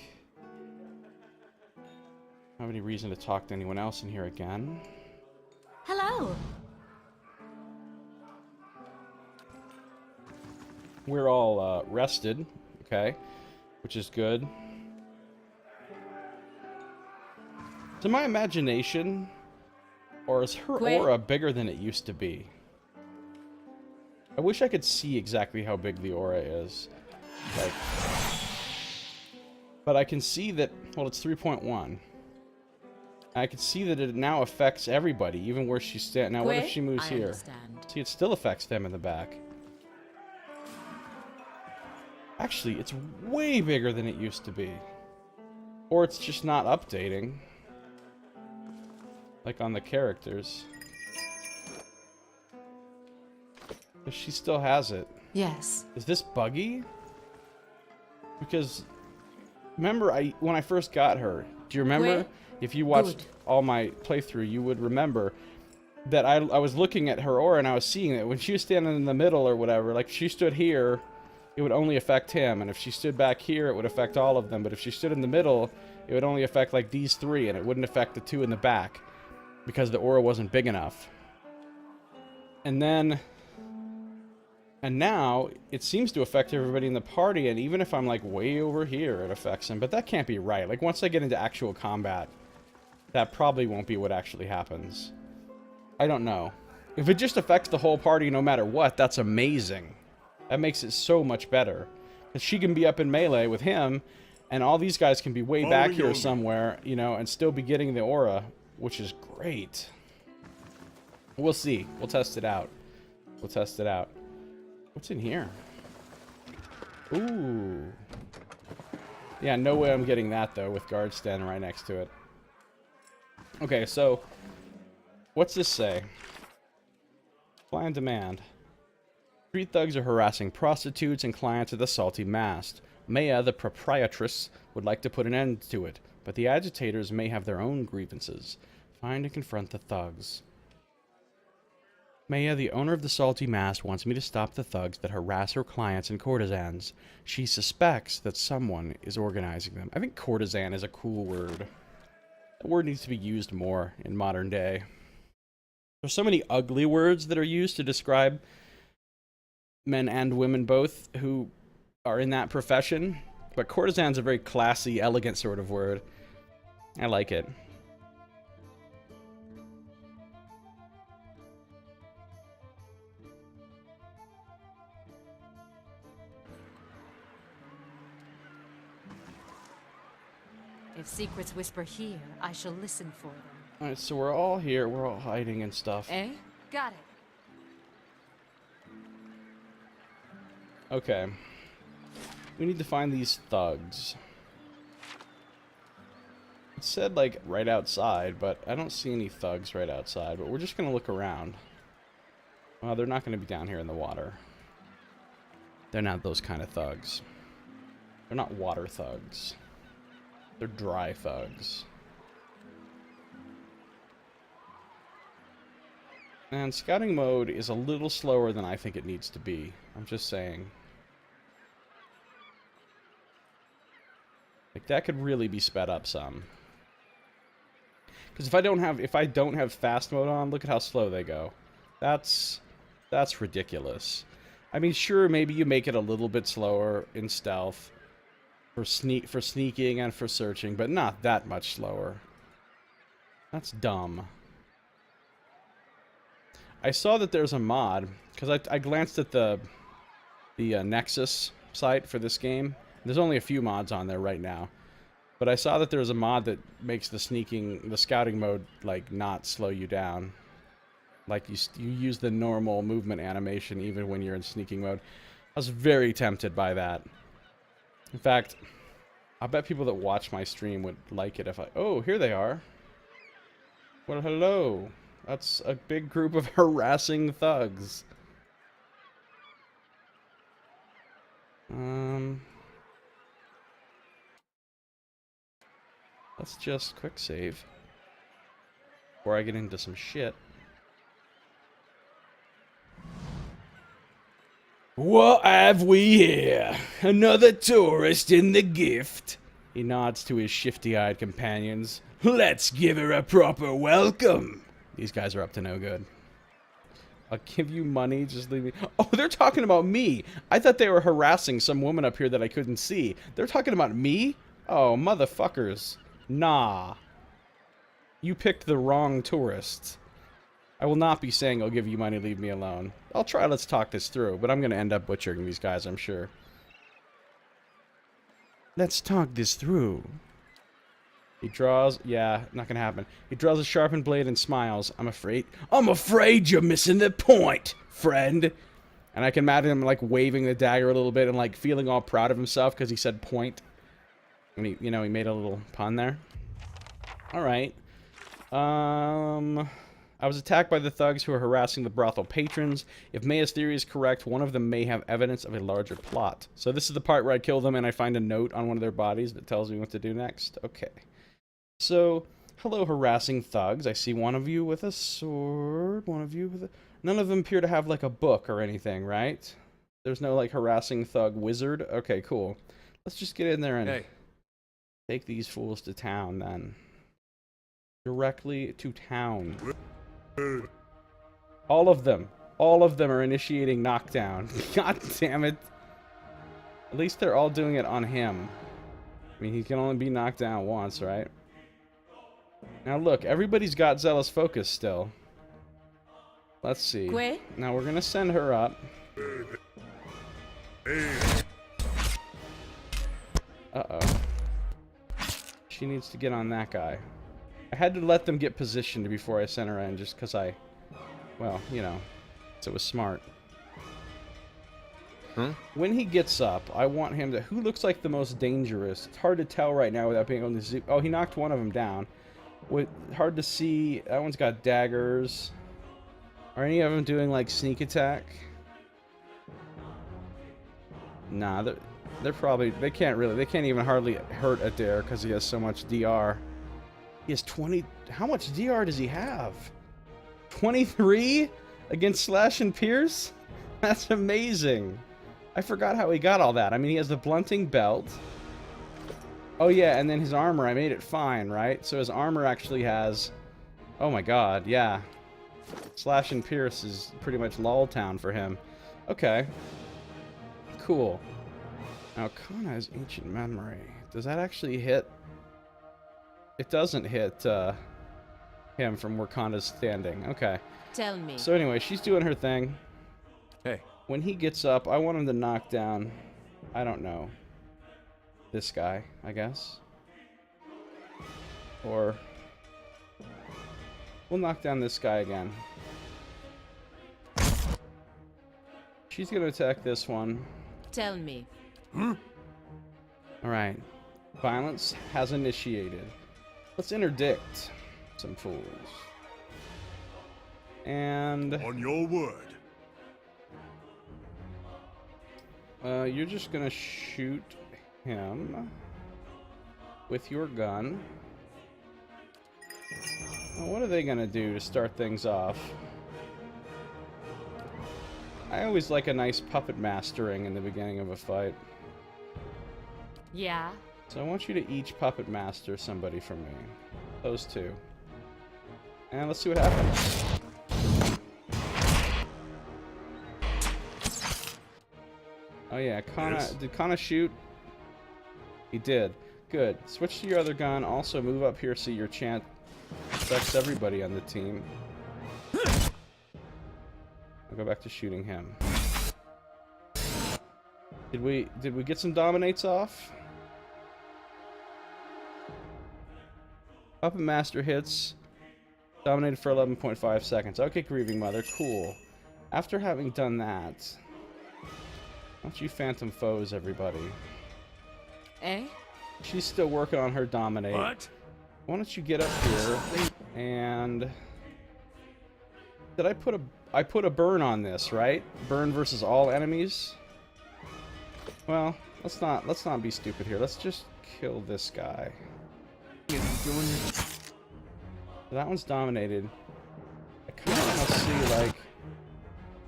I don't have any reason to talk to anyone else in here again. Hello. We're all rested, okay, which is good. Is it my imagination, or is her aura bigger than it used to be? I wish I could see exactly how big the aura is. But I can see that, well, it's 3.1. I can see that it now affects everybody, even where she's standing. Now, what if she moves here? See, it still affects them in the back. Actually, it's way bigger than it used to be. Or it's just not updating. Like on the characters. But she still has it. Yes. Is this buggy? Because, remember, when I first got her, do you remember? If you watched all my playthrough, you would remember that I was looking at her aura and I was seeing that when she was standing in the middle or whatever, like if she stood here, it would only affect him, and if she stood back here, it would affect all of them, but if she stood in the middle, it would only affect like these three, and it wouldn't affect the two in the back, because the aura wasn't big enough. And now, it seems to affect everybody in the party, and even if I'm like way over here, it affects them, but that can't be right. Like once I get into actual combat, that probably won't be what actually happens. I don't know. If it just affects the whole party no matter what, that's amazing. That makes it so much better. Because she can be up in melee with him, and all these guys can be way back here somewhere, and still be getting the aura, which is great. We'll see. We'll test it out. We'll test it out. What's in here? Ooh. Yeah, no way I'm getting that, though, with guards standing right next to it. Okay, so what's this say? Supply and demand. Street thugs are harassing prostitutes and clients of the Salty Mast. Maya, the proprietress, would like to put an end to it, but the agitators may have their own grievances. Find and confront the thugs. Maya, the owner of the Salty Mast, wants me to stop the thugs that harass her clients and courtesans. She suspects that someone is organizing them. I think courtesan is a cool word. That word needs to be used more in modern day. There's so many ugly words that are used to describe men and women both who are in that profession, but courtesan's a very classy, elegant sort of word. I like it. If secrets whisper here, I shall listen for them. Alright, so we're all here. We're all hiding and stuff. Eh? Got it. Okay. We need to find these thugs. It said, like, right outside, but I don't see any thugs right outside. But we're just going to look around. Well, they're not going to be down here in the water. They're not those kind of thugs. They're not water thugs. They're dry thugs. And scouting mode is a little slower than I think it needs to be. I'm just saying. Like, that could really be sped up some. Because if I don't have fast mode on, look at how slow they go. That's ridiculous. I mean, sure, maybe you make it a little bit slower in stealth for sneaking and for searching, but not that much slower. That's dumb. I saw that there's a mod because I glanced at the Nexus site for this game. There's only a few mods on there right now, but I saw that there's a mod that makes the scouting mode like not slow you down. Like you use the normal movement animation even when you're in sneaking mode. I was very tempted by that. In fact, I bet people that watch my stream would like it if I... Oh, here they are. Well, hello. That's a big group of harassing thugs. Let's just quick save before I get into some shit. What have we here? Another tourist in the gift. He nods to his shifty-eyed companions. Let's give her a proper welcome. These guys are up to no good. I'll give you money, just leave me. Oh, they're talking about me. I thought they were harassing some woman up here that I couldn't see. They're talking about me? Oh, motherfuckers. Nah. You picked the wrong tourists. I will not be saying I'll give you money, leave me alone. I'll try, let's talk this through, but I'm going to end up butchering these guys, I'm sure. Let's talk this through. He draws, yeah, not going to happen. He draws a sharpened blade and smiles. I'm afraid you're missing the point, friend. And I can imagine him, like, waving the dagger a little bit and, like, feeling all proud of himself because he said point. And he, you know, he made a little pun there. All right. I was attacked by the thugs who are harassing the brothel patrons. If Maya's theory is correct, one of them may have evidence of a larger plot. So this is the part where I kill them and I find a note on one of their bodies that tells me what to do next. Okay. So, hello, harassing thugs. I see one of you with a sword, one of you with a... None of them appear to have, like, a book or anything, right? There's no, like, harassing thug wizard? Okay, cool. Let's just get in there and take these fools to town, then. Directly to town. All of them are initiating knockdown. God damn it. At least they're all doing it on him. I mean, he can only be knocked down once, right? Now look, everybody's got zealous focus still. Let's see. Now we're gonna send her up. Uh-oh. She needs to get on that guy. I had to let them get positioned before I sent her in, just because well, you know, so it was smart. Huh? When he gets up, I want him to... Who looks like the most dangerous? It's hard to tell right now without being able to zoom. Oh, he knocked one of them down. Hard to see. That one's got daggers. Are any of them doing, like, sneak attack? Nah, they're probably... They can't even hardly hurt a dare because he has so much DR. He has 20... How much DR does he have? 23 against Slash and Pierce? That's amazing. I forgot how he got all that. I mean, he has the blunting belt. Oh, yeah, and then his armor. I made it fine, right? So his armor actually has... Oh, my God, yeah. Slash and Pierce is pretty much Lol Town for him. Okay. Cool. Now, Kana has Ancient Memory. Does that actually hit... It doesn't hit him from where Kanda's standing. Okay. Tell me. So anyway, she's doing her thing. Hey. When he gets up, I want him to knock down, I don't know, this guy, I guess. Or we'll knock down this guy again. She's gonna attack this one. Tell me. Alright. Violence has initiated. Let's interdict some fools. And On your word. you're just gonna shoot him with your gun. Now, what are they gonna do to start things off? I always like a nice puppet mastering in the beginning of a fight. Yeah? So I want you to each puppet master somebody for me. Those two. And let's see what happens. Oh yeah, Yes. Did Kana shoot? He did. Good. Switch to your other gun. Also move up here so your chant affects everybody on the team. I'll go back to shooting him. Did we get some dominates off? Puppet Master hits. Dominated for 11.5 seconds. Okay, Grieving Mother, cool. After having done that, why don't you Phantom Foes everybody? Eh? She's still working on her dominate. What? Why don't you get up here and did I put a burn on this, right? Burn versus all enemies? Well, let's not be stupid here. Let's just kill this guy. That one's dominated. I kind of want to see, like...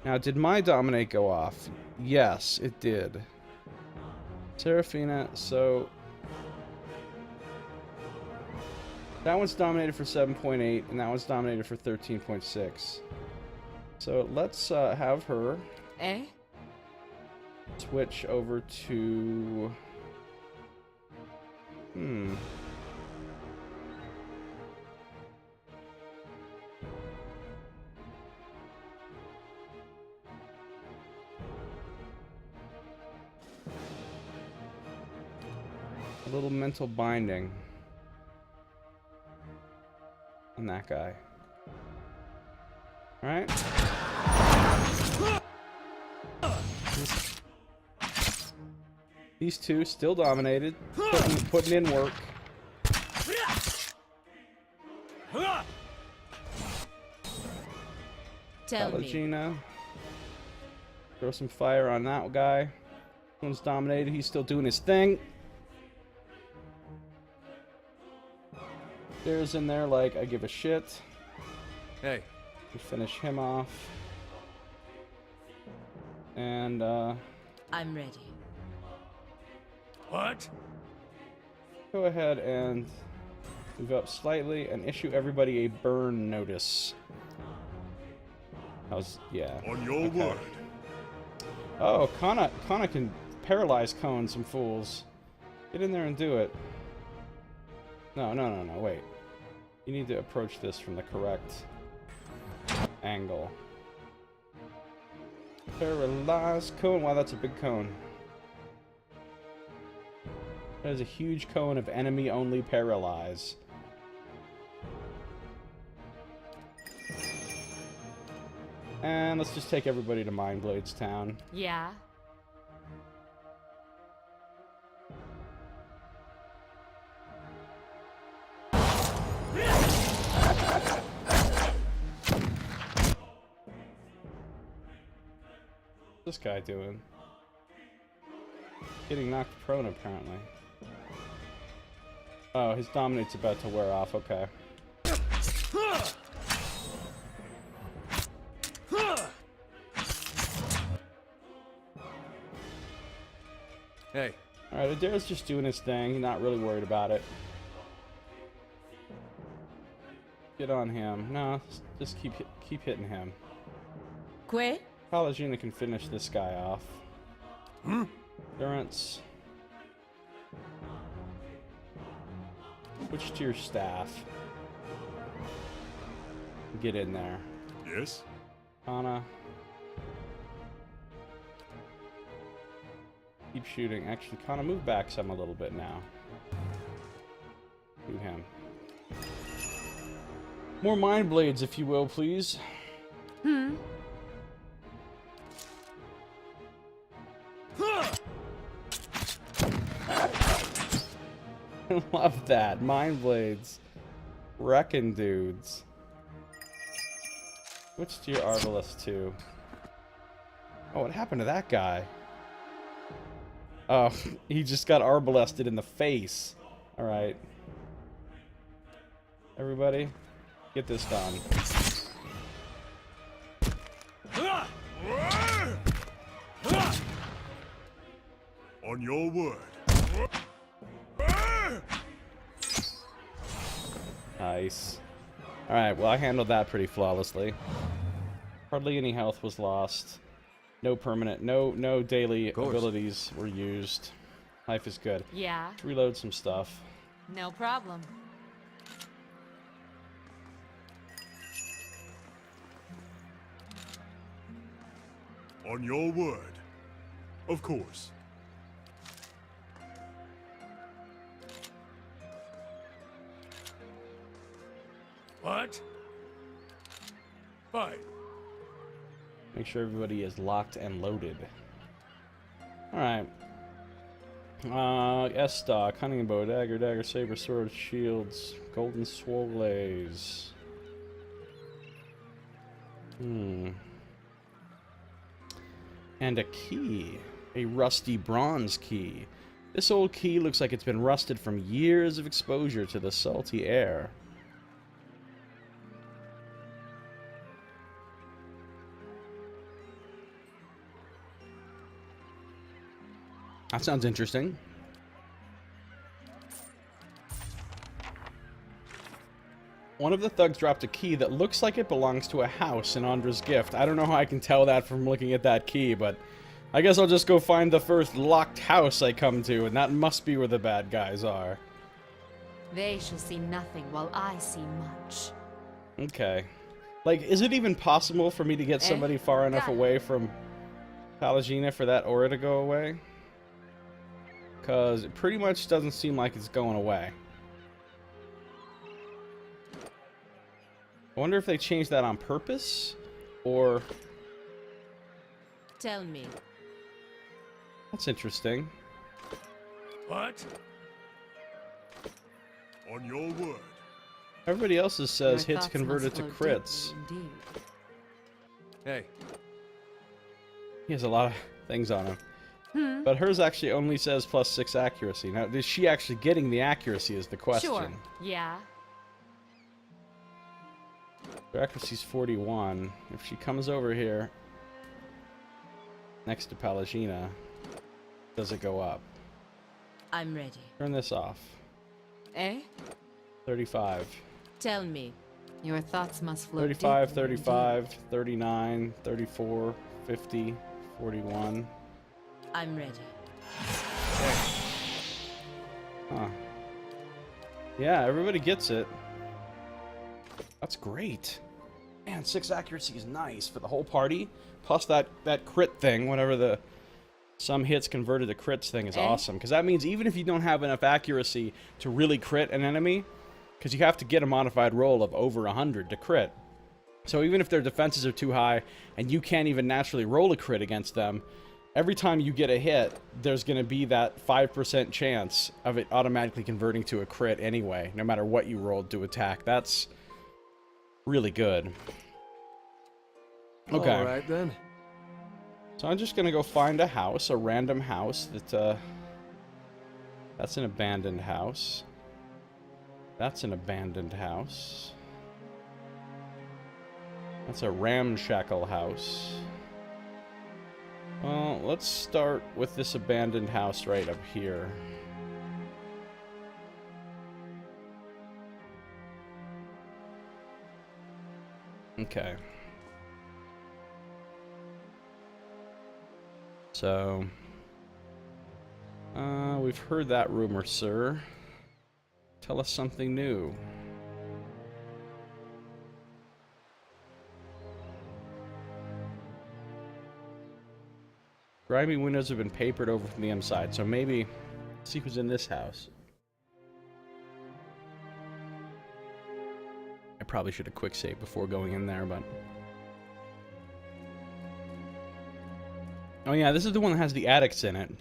Now, did my dominate go off? Yes, it did. Seraphina, so... That one's dominated for 7.8, and that one's dominated for 13.6. So, let's have her Eh? switch over to... A little mental binding on that guy. Alright? These two still dominated, putting in work. Tell me. Pallegina. Throw some fire on that guy. One's dominated, he's still doing his thing. There's in there like, I give a shit. Hey. We finish him off. And, I'm ready. What? go ahead and move up slightly and issue everybody a burn notice. Yeah. On your Okay. word. Oh, Kana can paralyze cone some fools. Get in there and do it. No, wait. You need to approach this from the correct angle. Paralyze cone. Wow, that's a big cone. That is a huge cone of enemy-only paralyze. And let's just take everybody to Mindblade's town. Yeah? What's this guy doing? Getting knocked prone, apparently. Oh, his dominate's about to wear off, okay. Hey. Alright, Adara's just doing his thing, he's not really worried about it. Get on him. No, just keep hitting him. Que? Pallegina can finish this guy off. Endurance. Switch to your staff. Get in there. Yes? Kana. Keep shooting. Actually, Kana, move back some a little bit now. Shoot him. More mind blades, if you will, please. I love that. Mind blades. Wrecking dudes. Switch to your Arbalest too. Oh, what happened to that guy? Oh, he just got Arbalested in the face. Alright. Everybody, get this done. On your word. Nice. Alright, well I handled that pretty flawlessly. Hardly any health was lost. No permanent, no daily abilities were used. Life is good. Yeah, Let's reload some stuff. no problem. On your word. Of course. What? Fine. Make sure everybody is locked and loaded. Alright. S-Stock, Hunting Bow, Dagger, Saber, Sword, Shields, Golden Swolays. And a key. A rusty bronze key. This old key looks like it's been rusted from years of exposure to the salty air. That sounds interesting. One of the thugs dropped a key that looks like it belongs to a house in Andra's gift. I don't know how I can tell that from looking at that key, but I guess I'll just go find the first locked house I come to, and that must be where the bad guys are. They shall see nothing while I see much. Okay. Like, is it even possible for me to get somebody far enough away from Pallegina for that aura to go away? Because it pretty much doesn't seem like it's going away. I wonder if they changed that on purpose, or... Tell me. That's interesting. What? On your word. Everybody else's says Your hits thoughts converted to must flow crits. deeply indeed. Hey. He has a lot of things on him. But hers actually only says +6 accuracy. Now, is she actually getting the accuracy is the question. Sure. Yeah. Her accuracy's 41. If she comes over here next to Pallegina, does it go up? I'm ready. Turn this off. 35. Tell me. Your thoughts must flow 35, deeply 35, 39, 34, 50, 41. I'm ready. Huh. Yeah, everybody gets it. That's great. Man, 6 accuracy is nice for the whole party. Plus that crit thing, whatever the some hits converted to crits thing is awesome. Because that means even if you don't have enough accuracy to really crit an enemy, because you have to get a modified roll of over 100 to crit. So even if their defenses are too high and you can't even naturally roll a crit against them, every time you get a hit, there's going to be that 5% chance of it automatically converting to a crit anyway, no matter what you rolled to attack. That's really good. Okay. All right, then. So I'm just going to go find a house, a random house that's an abandoned house. That's an abandoned house. That's a ramshackle house. Well, let's start with this abandoned house right up here. Okay. So, we've heard that rumor, sir. Tell us something new. Grimy windows have been papered over from the inside, so maybe see who's in this house. I probably should have quick saved before going in there, but... Oh yeah, this is the one that has the addicts in it.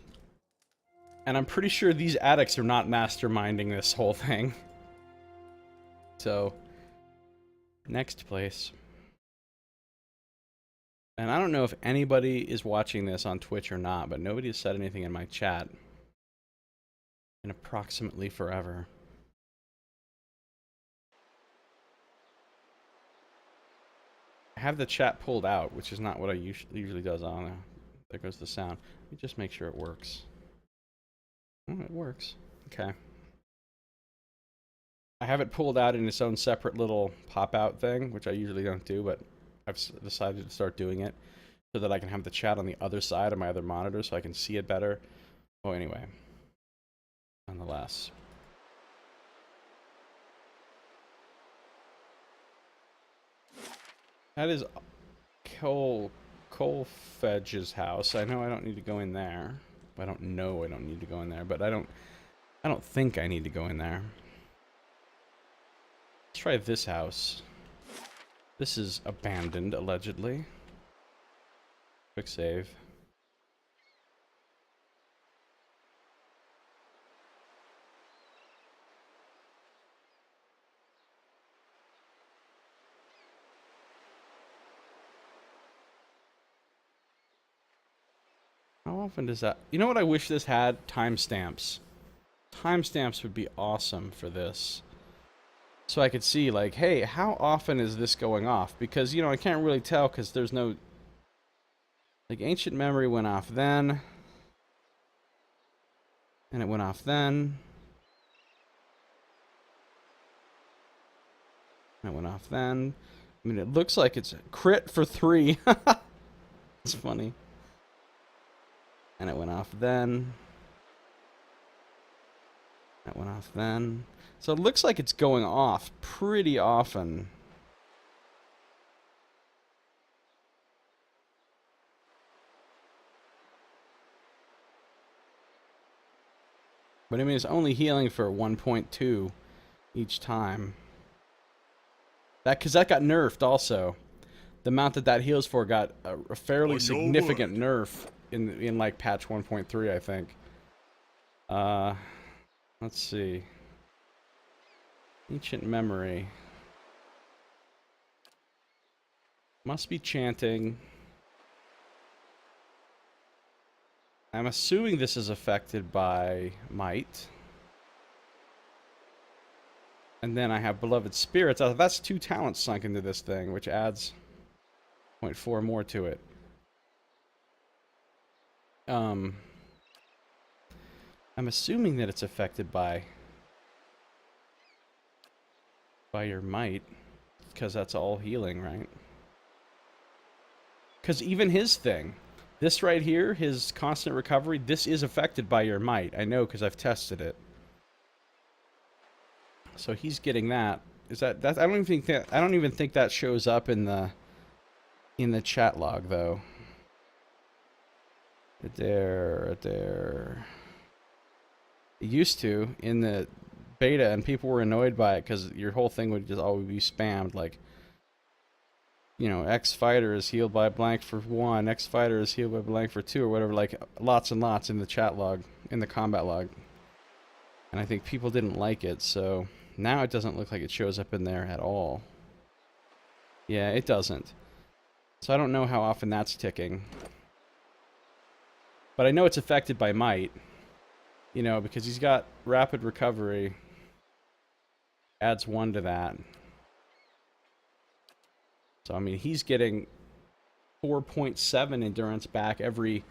And I'm pretty sure these addicts are not masterminding this whole thing. So, next place. And I don't know if anybody is watching this on Twitch or not, but nobody has said anything in my chat in approximately forever. I have the chat pulled out, which is not what I usually does on there. There goes the sound. Let me just make sure it works. Oh, it works. Okay. I have it pulled out in its own separate little pop-out thing, which I usually don't do, but I've decided to start doing it so that I can have the chat on the other side of my other monitor so I can see it better. Oh, anyway. Nonetheless. That is Colfedge's house. I know I don't need to go in there. I don't know I don't need to go in there, but I don't think I need to go in there. Let's try this house. This is abandoned, allegedly. Quick save. How often does that... You know what I wish this had? Timestamps. Timestamps would be awesome for this. So I could see, like, hey, how often is this going off? Because, you know, I can't really tell because there's no... Like, Ancient Memory went off then. And it went off then. And it went off then. I mean, it looks like it's a crit for 3. It's funny. And it went off then. That went off then. So it looks like it's going off pretty often. But I mean, it's only healing for 1.2 each time. Because that got nerfed also. The amount that heals for got a fairly significant nerf in like patch 1.3, I think. Let's see. Ancient Memory. Must be chanting. I'm assuming this is affected by might. And then I have Beloved Spirits. That's 2 talents sunk into this thing, which adds 0.4 more to it. I'm assuming that it's affected by your might, because that's all healing, right? Because even his thing, this right here, his constant recovery, this is affected by your might. I know because I've tested it. So he's getting that. Is that I don't even think that shows up in the chat log though. Right there. It used to in the beta, and people were annoyed by it because your whole thing would just always be spammed, like, you know, X fighter is healed by blank for 1, X fighter is healed by blank for 2, or whatever, like lots and lots in the chat log, in the combat log. And I think people didn't like it, so now it doesn't look like it shows up in there at all. Yeah, it doesn't. So I don't know how often that's ticking. But I know it's affected by might. You know, because he's got rapid recovery. Adds 1 to that. So, I mean, he's getting 4.7 endurance back every,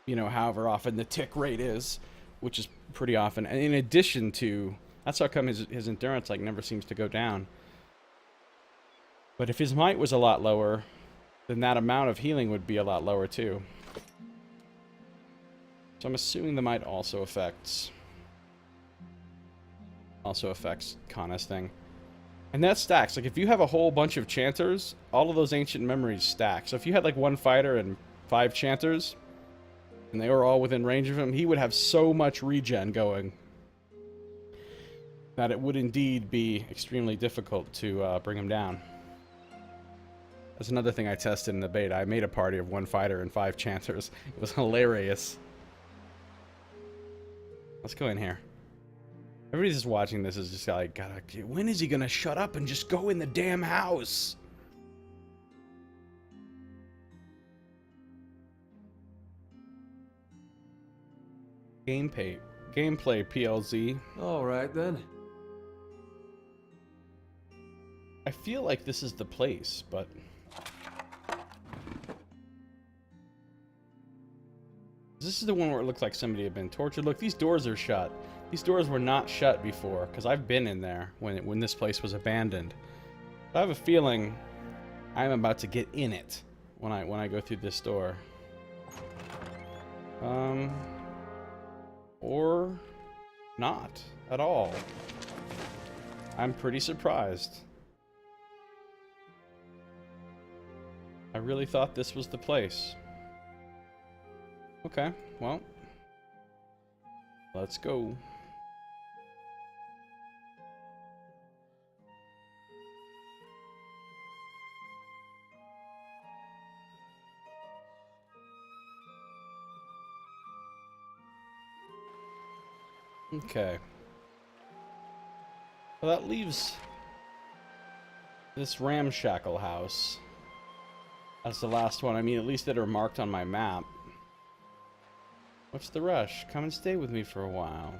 you know, however often the tick rate is, which is pretty often. And in addition to, that's how come his endurance, like, never seems to go down. But if his might was a lot lower, then that amount of healing would be a lot lower, too. So I'm assuming the might also affects Kana's thing. And that stacks. Like, if you have a whole bunch of chanters, all of those ancient memories stack. So if you had, like, 1 fighter and 5 chanters, and they were all within range of him, he would have so much regen going. that it would indeed be extremely difficult to bring him down. That's another thing I tested in the beta. I made a party of 1 fighter and 5 chanters. It was hilarious. Let's go in here. Everybody just watching this is just like, God, when is he gonna shut up and just go in the damn house? Gameplay PLZ. All right then. I feel like this is the place, but this is the one where it looks like somebody had been tortured. Look, these doors are shut. These doors were not shut before, because I've been in there when this place was abandoned. But I have a feeling I'm about to get in it when I go through this door. Or not at all. I'm pretty surprised. I really thought this was the place. Okay, well, let's go. Okay. Well, that leaves this ramshackle house as the last one. I mean, at least that are marked on my map. What's the rush? Come and stay with me for a while.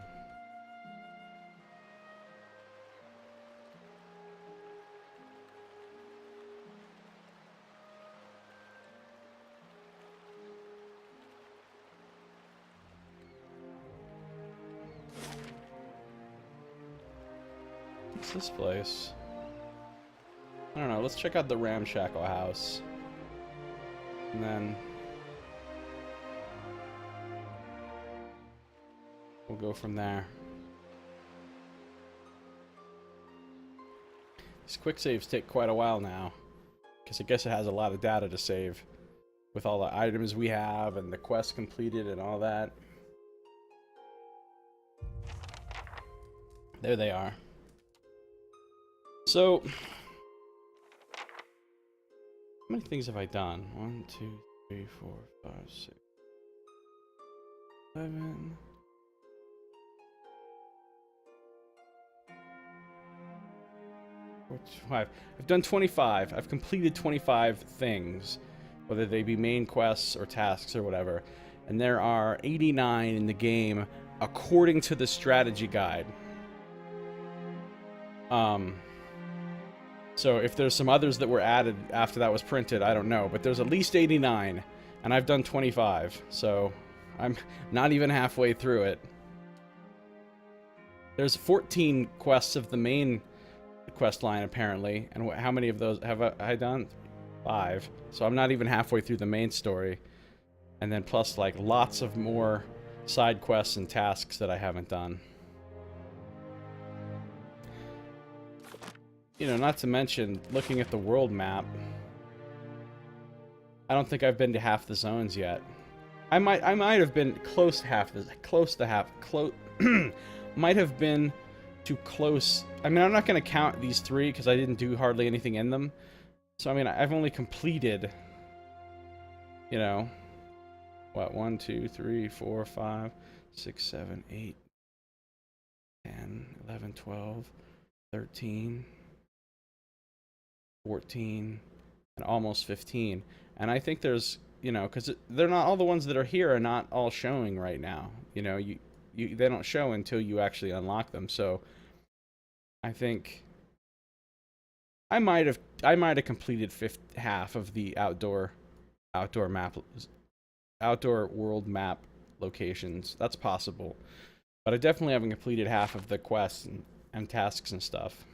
What's this place? I don't know. Let's check out the ramshackle house. And then we'll go from there. These quick saves take quite a while now, because I guess it has a lot of data to save with all the items we have and the quest completed and all that. There they are. So, how many things have I done? 1, 2, 3, 4, 5, 6, 7. I've done 25. I've completed 25 things, whether they be main quests or tasks or whatever. And there are 89 in the game according to the strategy guide. So if there's some others that were added after that was printed, I don't know. But there's at least 89, and I've done 25. So I'm not even halfway through it. There's 14 quests of the main quest line, apparently. And how many of those have I done? 5. So I'm not even halfway through the main story. And then plus, like, lots of more side quests and tasks that I haven't done. You know, not to mention, looking at the world map, I don't think I've been to half the zones yet. I might have been close to half might have been too close. I mean, I'm not going to count these 3 because I didn't do hardly anything in them. So, I mean, I've only completed, you know, what, 1, 2, 3, 4, 5, 6, 7, 8, 10, 11, 12, 13, 14, and almost 15. And I think there's, you know, because they're not all the ones that are here are not all showing right now. You know, they don't show until you actually unlock them. So I think I might have completed half of the outdoor world map locations. That's possible, but I definitely haven't completed half of the quests and tasks and stuff.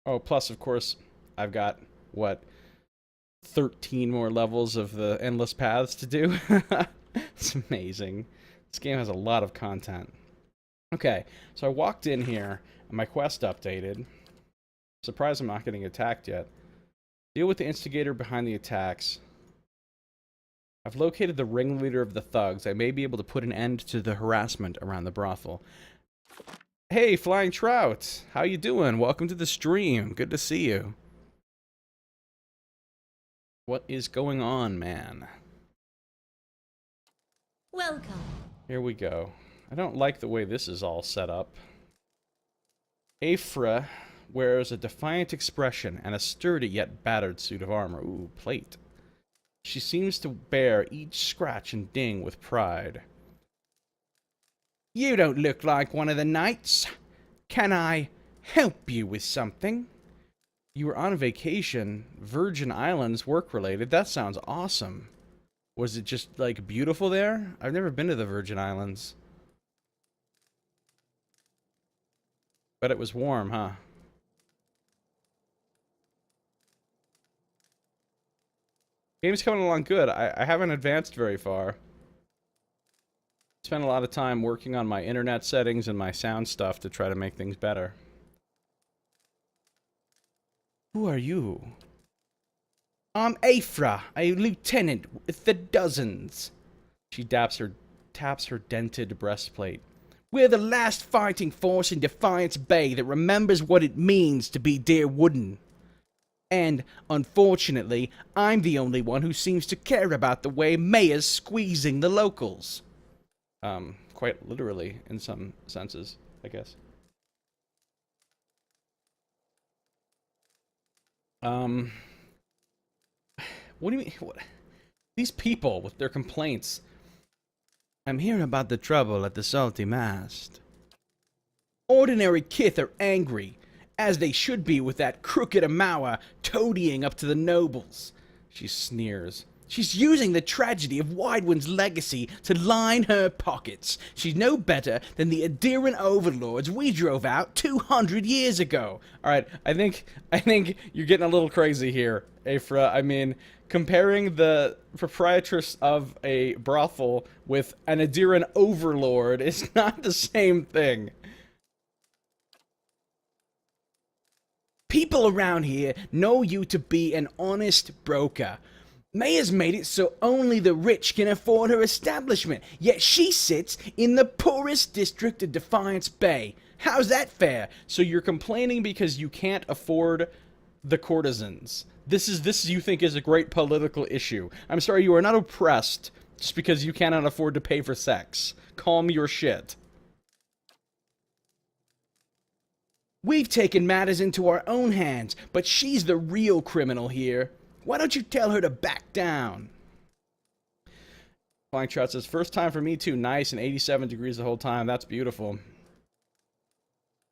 Oh, plus of course I've got what, 13 more levels of the endless paths to do. It's amazing. This game has a lot of content. Okay, so I walked in here and my quest updated. Surprised I'm not getting attacked yet. Deal with the instigator behind the attacks. I've located the ringleader of the thugs. I may be able to put an end to the harassment around the brothel. Hey, Flying Trout. How you doing? Welcome to the stream. Good to see you. What is going on, man? Welcome. Here we go. I don't like the way this is all set up. Aphra wears a defiant expression and a sturdy yet battered suit of armor. Ooh, plate. She seems to bear each scratch and ding with pride. You don't look like one of the knights. Can I help you with something? You were on vacation, Virgin Islands, work-related. That sounds awesome. Was it just, like, beautiful there? I've never been to the Virgin Islands. But it was warm, huh? Game's coming along good. I haven't advanced very far. Spent a lot of time working on my internet settings and my sound stuff to try to make things better. Who are you? I'm Aphra, a lieutenant with the dozens. She taps her dented breastplate. We're the last fighting force in Defiance Bay that remembers what it means to be dear wooden. And, unfortunately, I'm the only one who seems to care about the way Maya's squeezing the locals. Quite literally, in some senses, I guess. What do you mean? What? These people with their complaints. I'm hearing about the trouble at the Salty Mast. Ordinary kith are angry, as they should be with that crooked Amawa toadying up to the nobles. She sneers. She's using the tragedy of Widewind's legacy to line her pockets. She's no better than the Adiran overlords we drove out 200 years ago. Alright, I think you're getting a little crazy here, Aphra. I mean, comparing the proprietress of a brothel with an Adiran overlord is not the same thing. People around here know you to be an honest broker. Maya's made it so only the rich can afford her establishment, yet she sits in the poorest district of Defiance Bay. How's that fair? So you're complaining because you can't afford the courtesans. This you think is a great political issue. I'm sorry, you are not oppressed just because you cannot afford to pay for sex. Calm your shit. We've taken matters into our own hands, but she's the real criminal here. Why don't you tell her to back down? Flying Trout says, first time for me too. Nice, and 87 degrees the whole time. That's beautiful.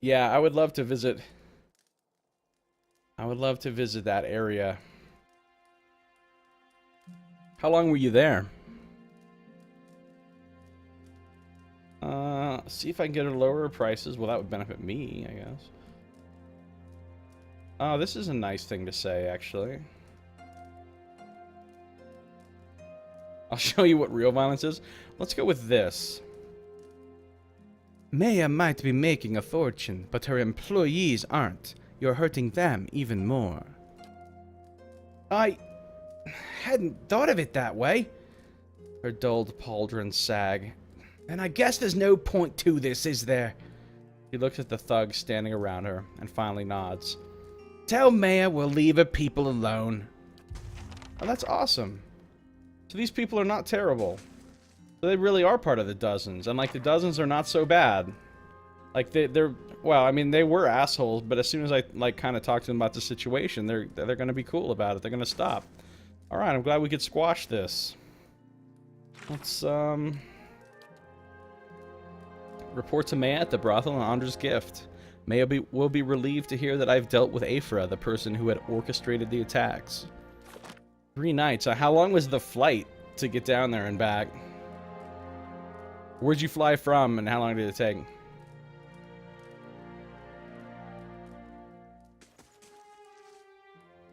Yeah, I would love to visit. I would love to visit that area. How long were you there? See if I can get her lower prices. Well, that would benefit me, I guess. Oh, this is a nice thing to say, actually. I'll show you what real violence is. Let's go with this. Maya might be making a fortune, but her employees aren't. You're hurting them even more. I hadn't thought of it that way. Her dulled pauldrons sag. And I guess there's no point to this, is there? He looks at the thugs standing around her and finally nods. Tell Maya we'll leave her people alone. Oh, that's awesome. So these people are not terrible. So they really are part of the dozens. And, like, the dozens are not so bad. Like, they're... Well, I mean, they were assholes, but as soon as I, like, kind of talk to them about the situation, they're going to be cool about it. They're going to stop. Alright, I'm glad we could squash this. Let's, report to Maya at the brothel and Andra's gift. Maya will be relieved to hear that I've dealt with Aphra, the person who had orchestrated the attacks. 3 nights. How long was the flight to get down there and back? Where'd you fly from, and how long did it take?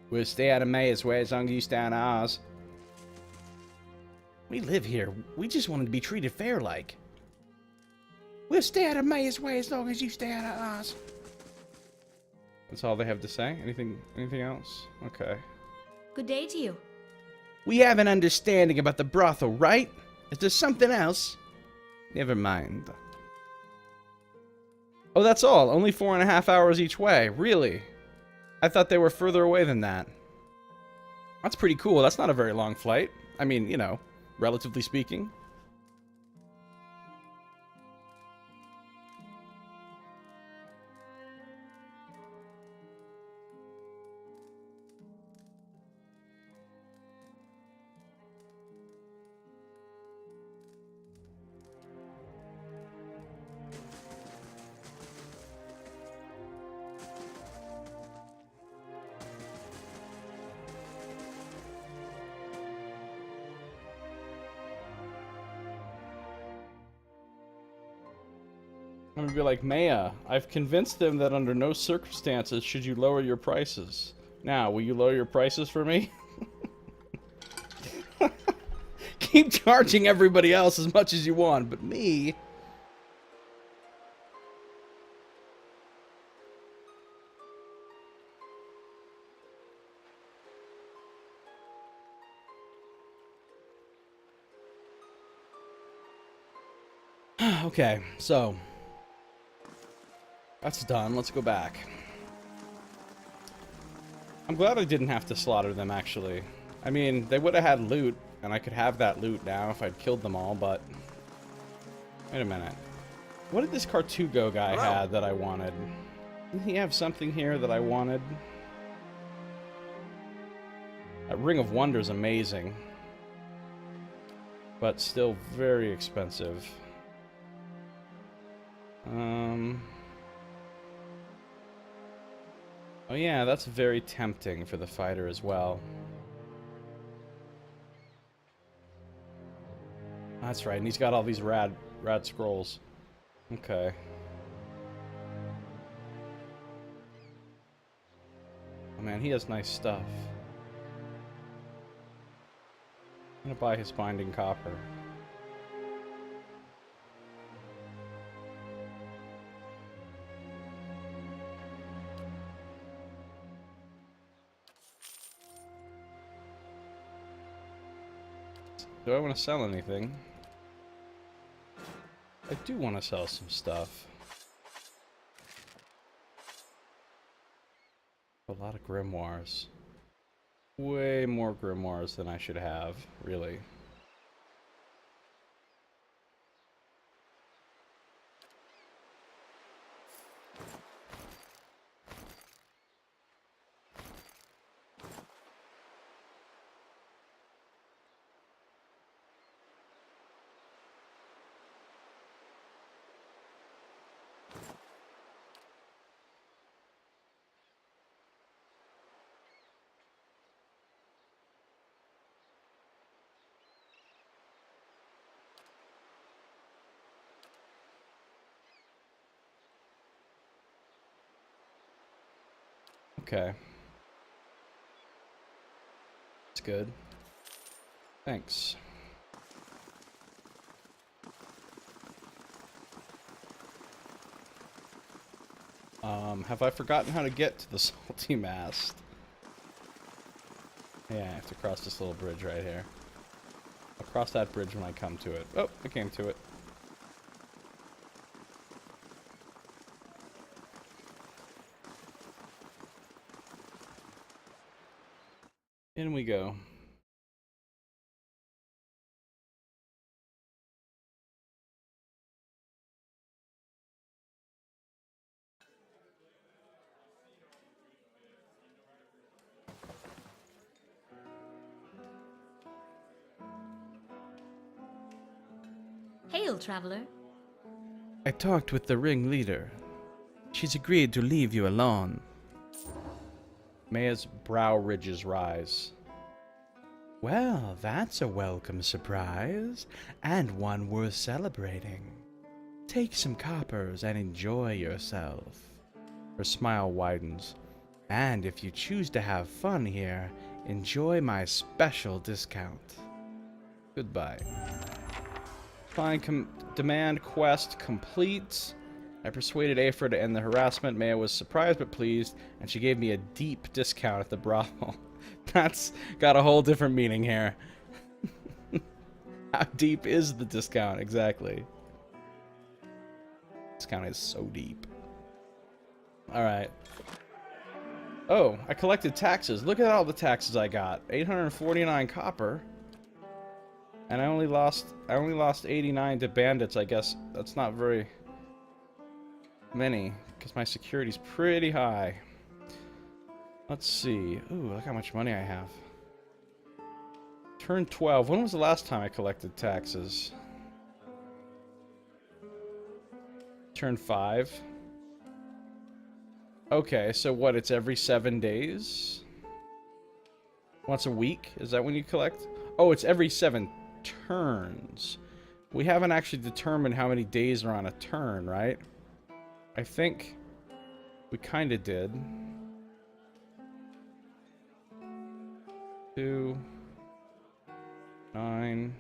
We'll stay out of Maya's way as long as you stay out of ours. We live here. We just wanted to be treated fair-like. We'll stay out of Maya's way as long as you stay out of ours. That's all they have to say? Anything else? Okay. Good day to you. We have an understanding about the brothel, right? Is there something else? Never mind. Oh, that's all. Only 4.5 hours each way. Really? I thought they were further away than that. That's pretty cool. That's not a very long flight. I mean, you know, relatively speaking. I'm gonna be like, Maya, I've convinced them that under no circumstances should you lower your prices. Now, will you lower your prices for me? Keep charging everybody else as much as you want, but me... Okay, so... that's done. Let's go back. I'm glad I didn't have to slaughter them, actually. I mean, they would have had loot, and I could have that loot now if I'd killed them all, but... wait a minute. What did this Cartugo guy have that I wanted? Didn't he have something here that I wanted? That Ring of Wonder is amazing. But still very expensive. Oh yeah, that's very tempting for the fighter as well. That's right, and he's got all these rad scrolls. Okay. Oh man, he has nice stuff. I'm gonna buy his binding copper. Do I want to sell anything? I do want to sell some stuff. A lot of grimoires. Way more grimoires than I should have, really. Okay. That's good. Thanks. Have I forgotten how to get to the salty mast? Yeah, I have to cross this little bridge right here. I'll cross that bridge when I come to it. Oh, I came to it. In we go. Hail, traveler. I talked with the ring leader. She's agreed to leave you alone. Maya's brow ridges rise. Well, that's a welcome surprise, and one worth celebrating. Take some coppers and enjoy yourself. Her smile widens. And if you choose to have fun here, enjoy my special discount. Goodbye. Fine, demand quest complete. I persuaded Aphra to end the harassment. Maya was surprised but pleased, and she gave me a deep discount at the brothel. That's got a whole different meaning here. How deep is the discount, exactly? Discount is so deep. Alright. Oh, I collected taxes. Look at all the taxes I got. 849 copper. And I only lost 89 to bandits, I guess. That's not very many, because my security's pretty high. Let's see. Ooh, look how much money I have. Turn 12. When was the last time I collected taxes? Turn 5. Okay, so what? It's every 7 days? Once a week? Is that when you collect? Oh, it's every 7 turns. We haven't actually determined how many days are on a turn, right? I think we kind of did. 2, 9.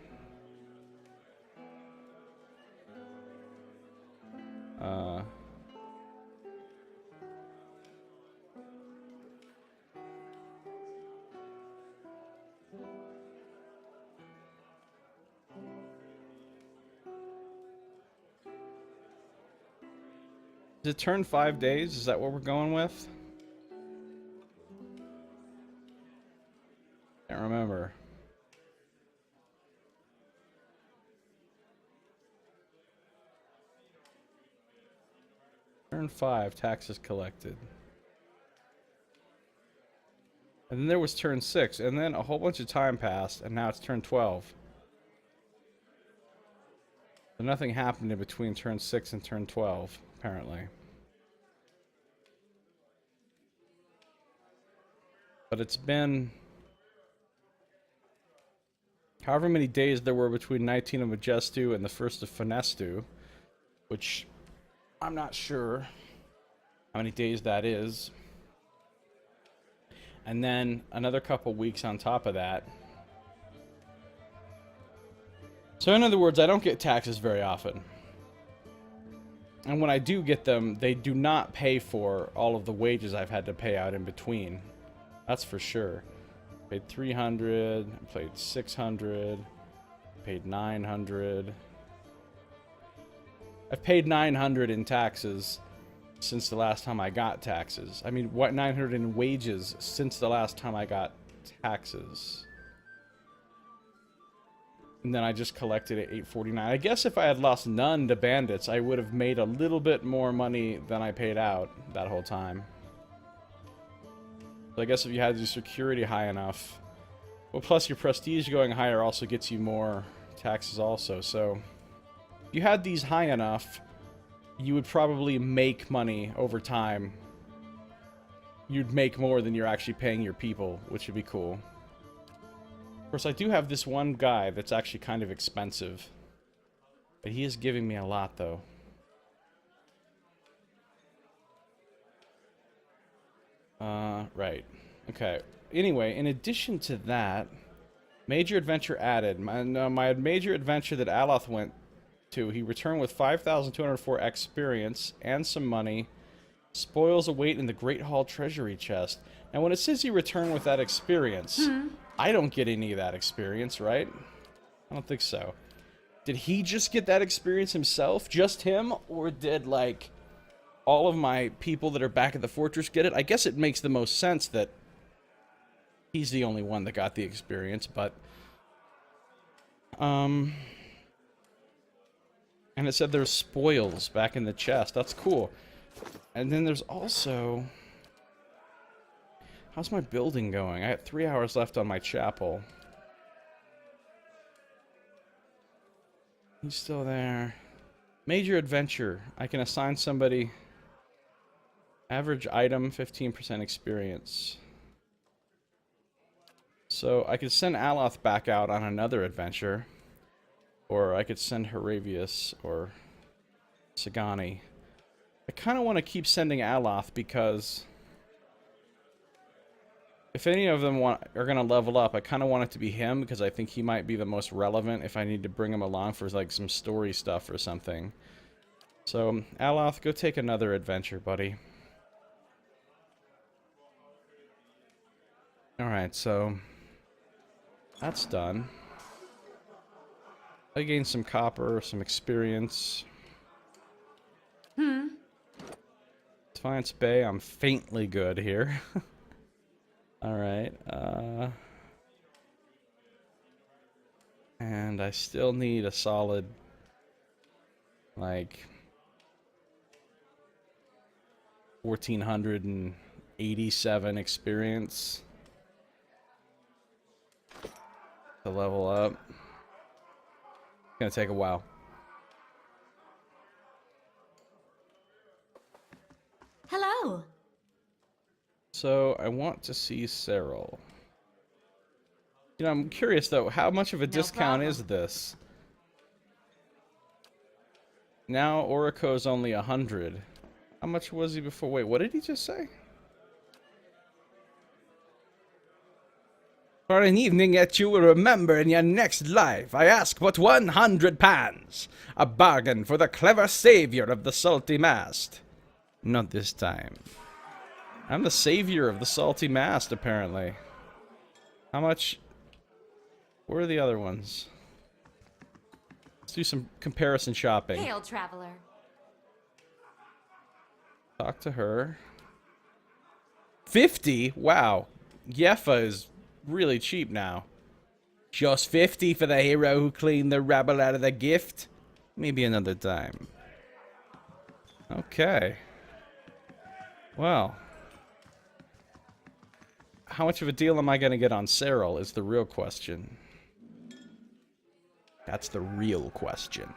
Is it turn 5 days? Is that what we're going with? Can't remember. Turn 5, taxes collected. And then there was turn 6, and then a whole bunch of time passed, and now it's turn 12. So nothing happened in between turn 6 and turn 12, apparently. But it's been however many days there were between 19 of Majestu and the 1st of Fenestu, which I'm not sure how many days that is. And then another couple weeks on top of that. So in other words, I don't get taxes very often. And when I do get them, they do not pay for all of the wages I've had to pay out in between. That's for sure. Paid 300, paid 600, paid 900. I've paid 900 in taxes since the last time I got taxes. I mean, what, 900 in wages since the last time I got taxes. And then I just collected at 849. I guess if I had lost none to bandits, I would have made a little bit more money than I paid out that whole time. So I guess if you had your security high enough, well, plus your prestige going higher also gets you more taxes also. So if you had these high enough, you would probably make money over time. You'd make more than you're actually paying your people, which would be cool. Of course, I do have this one guy that's actually kind of expensive. But he is giving me a lot, though. Right. Okay. Anyway, in addition to that, major adventure added. My major adventure that Aloth went to, he returned with 5,204 experience and some money. Spoils await in the Great Hall treasury chest. Now, when it says he returned with that experience, I don't get any of that experience, right? I don't think so. Did he just get that experience himself? Just him? Or did, like, all of my people that are back at the fortress get it? I guess it makes the most sense that he's the only one that got the experience, but... And it said there's spoils back in the chest. That's cool. And then there's also... How's my building going? I got 3 hours left on my chapel. He's still there. Major adventure. I can assign somebody... Average item, 15% experience. So I could send Aloth back out on another adventure. Or I could send Haravius or Sagani. I kind of want to keep sending Aloth because if any of them are going to level up, I kind of want it to be him because I think he might be the most relevant if I need to bring him along for like some story stuff or something. So, Aloth, go take another adventure, buddy. Alright, so that's done. I gained some copper, some experience. Defiance Bay, I'm faintly good here. Alright, and I still need a solid, like, 1,487 experience to level up. It's gonna take a while. Hello. So, I want to see Cyril. You know, I'm curious though, how much of a discount problem. is this? Now Orico's only 100. How much was he before? Wait, what did he just say? For an evening that you will remember in your next life, I ask but 100 pans. A bargain for the clever savior of the salty mast. Not this time. I'm the savior of the salty mast, apparently. How much? Where are the other ones? Let's do some comparison shopping. Hail, traveler. Talk to her. 50? Wow. Yeffa is really cheap now. Just 50 for the hero who cleaned the rabble out of the gift? Maybe another time. Okay. Well. How much of a deal am I going to get on Cyril is the real question. That's the real question.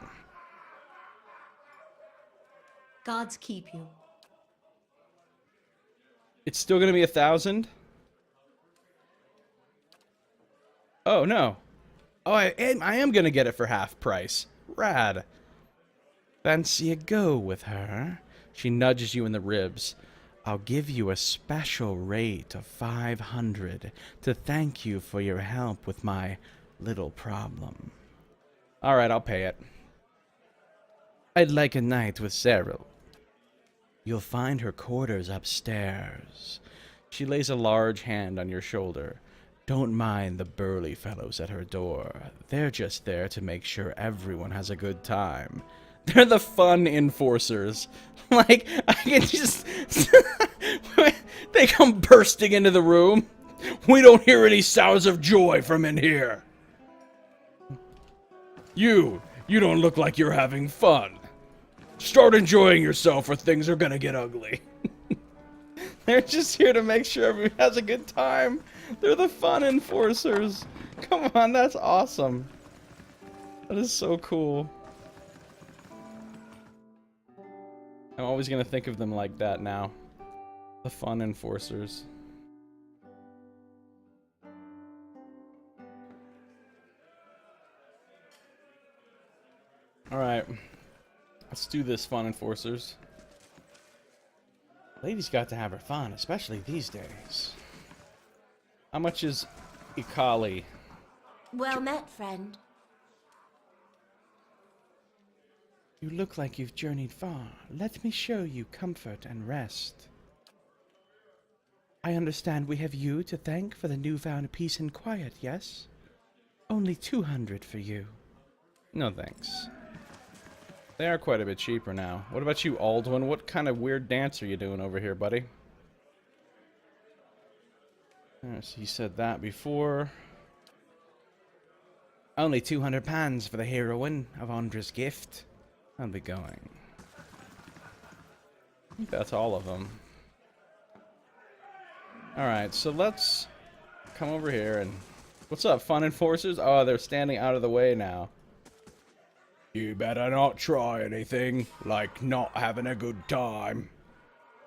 Gods keep you. It's still going to be 1,000? Oh, no. Oh, I am going to get it for half price. Rad. Fancy a go with her? She nudges you in the ribs. I'll give you a special rate of 500 to thank you for your help with my little problem. Alright, I'll pay it. I'd like a night with Cyril. You'll find her quarters upstairs. She lays a large hand on your shoulder. Don't mind the burly fellows at her door. They're just there to make sure everyone has a good time. They're the fun enforcers. Like, I can just... They come bursting into the room. We don't hear any sounds of joy from in here. You don't look like you're having fun. Start enjoying yourself or things are gonna get ugly. They're just here to make sure everyone has a good time. They're the fun enforcers. Come on, that's awesome. That is so cool. I'm always gonna think of them like that now. The fun enforcers. Alright. Let's do this, fun enforcers. Lady's got to have her fun, especially these days. How much is Ikali? Well met, friend. You look like you've journeyed far. Let me show you comfort and rest. I understand we have you to thank for the newfound peace and quiet, yes? Only 200 for you. No thanks. They are quite a bit cheaper now. What about you, Aldwin? What kind of weird dance are you doing over here, buddy? So you said that before. Only 200 pans for the heroine of Andra's gift. I'll be going. I think that's all of them. Alright, so let's come over here and... What's up, fun enforcers? Oh, they're standing out of the way now. You better not try anything, like not having a good time.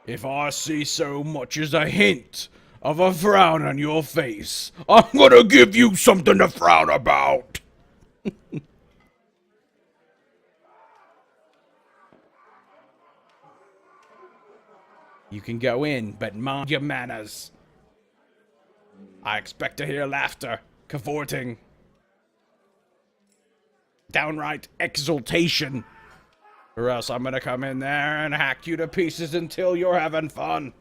If I see so much as a hint of a frown on your face, I'm gonna give you something to frown about. You can go in, but mind your manners. I expect to hear laughter, cavorting, downright exultation. Or else I'm gonna come in there and hack you to pieces until you're having fun.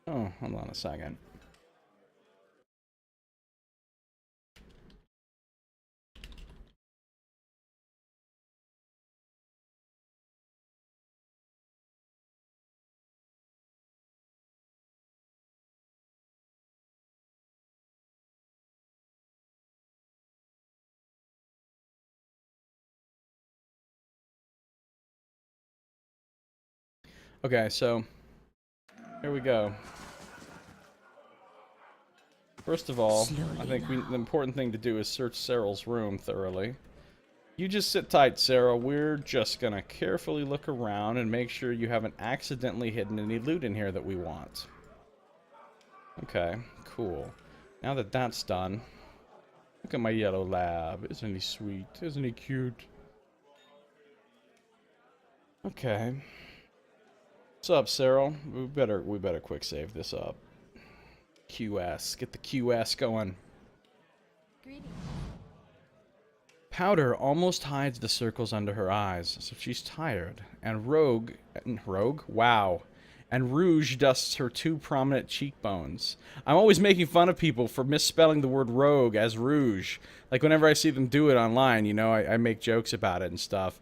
Oh, hold on a second. Okay, so here we go. First of all, I think the important thing to do is search Cyril's room thoroughly. You just sit tight, Sarah. We're just gonna carefully look around and make sure you haven't accidentally hidden any loot in here that we want. Okay, cool. Now that that's done, look at my yellow lab. Isn't he sweet? Isn't he cute? Okay. What's up, Cyril? We better quick save this up. QS. Get the QS going. Greetings. Powder almost hides the circles under her eyes, as if she's tired. And Rogue? Wow. And Rouge dusts her two prominent cheekbones. I'm always making fun of people for misspelling the word rogue as rouge. Like, whenever I see them do it online, you know, I make jokes about it and stuff.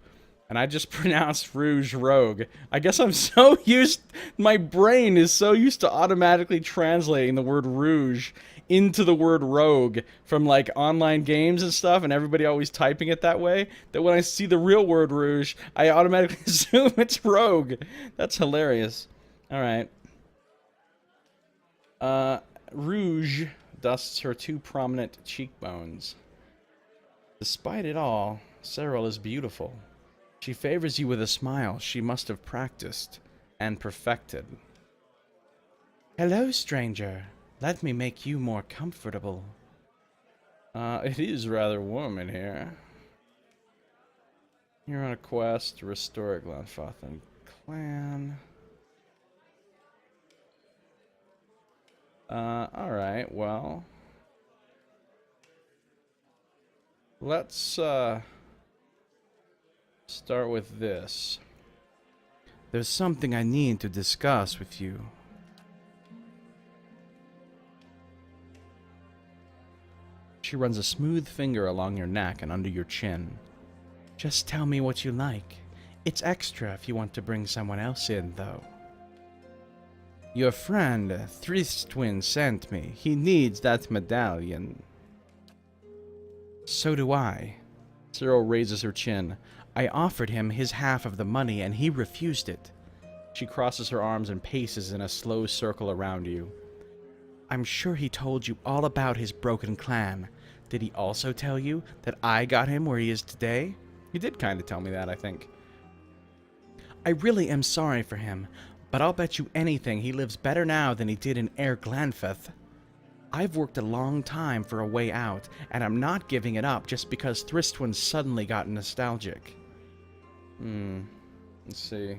And I just pronounced rouge rogue. I guess I'm so used... My brain is so used to automatically translating the word rouge into the word rogue from, like, online games and stuff, and everybody always typing it that way, that when I see the real word rouge, I automatically assume it's rogue. That's hilarious. Alright. Rouge dusts her two prominent cheekbones. Despite it all, Cyril is beautiful. She favors you with a smile she must have practiced and perfected. Hello, stranger. Let me make you more comfortable. It is rather warm in here. You're on a quest to restore Glenfathan clan. Alright, well. Let's, start with this. There's something I need to discuss with you. She runs a smooth finger along your neck and under your chin. Just tell me what you like. It's extra if you want to bring someone else in, though. Your friend, Thristwin, sent me. He needs that medallion. So do I. Cyril raises her chin. I offered him his half of the money, and he refused it. She crosses her arms and paces in a slow circle around you. I'm sure he told you all about his broken clan. Did he also tell you that I got him where he is today? He did kind of tell me that, I think. I really am sorry for him, but I'll bet you anything he lives better now than he did in Air Glanfeth. I've worked a long time for a way out, and I'm not giving it up just because Thristwin suddenly got nostalgic. Let's see.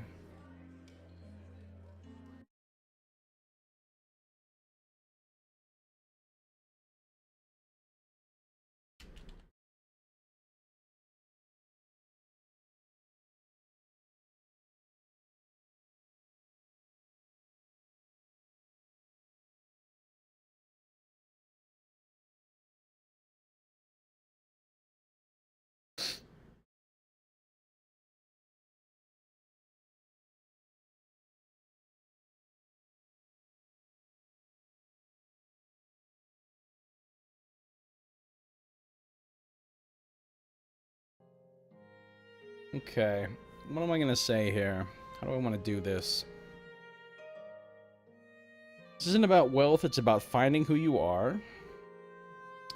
Okay, what am I gonna say here? How do I want to do this? This isn't about wealth, it's about finding who you are.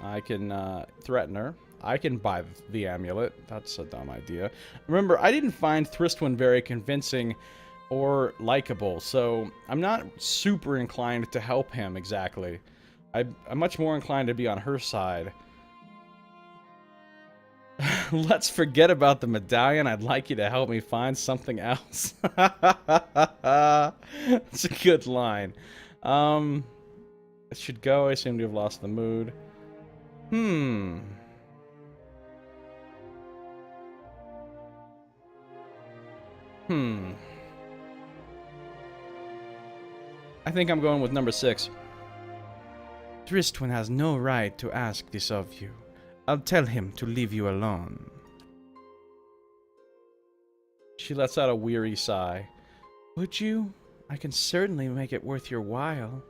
I can threaten her. I can buy the amulet. That's a dumb idea. Remember, I didn't find Thristwin very convincing or likable, so I'm not super inclined to help him exactly. I'm much more inclined to be on her side. Let's forget about the medallion. I'd like you to help me find something else. That's a good line. It should go. I seem to have lost the mood. I think I'm going with number 6. Thristwin has no right to ask this of you. I'll tell him to leave you alone. She lets out a weary sigh. Would you? I can certainly make it worth your while.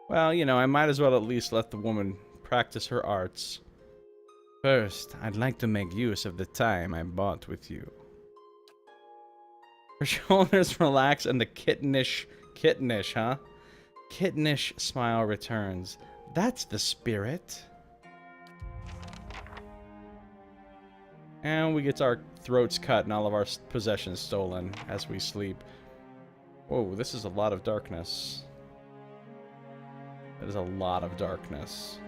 Well, you know, I might as well at least let the woman practice her arts. First, I'd like to make use of the time I bought with you. Her shoulders relax and the kittenish, huh? Kittenish smile returns. That's the spirit. And we get our throats cut and all of our possessions stolen as we sleep. Whoa, this is a lot of darkness. That is a lot of darkness.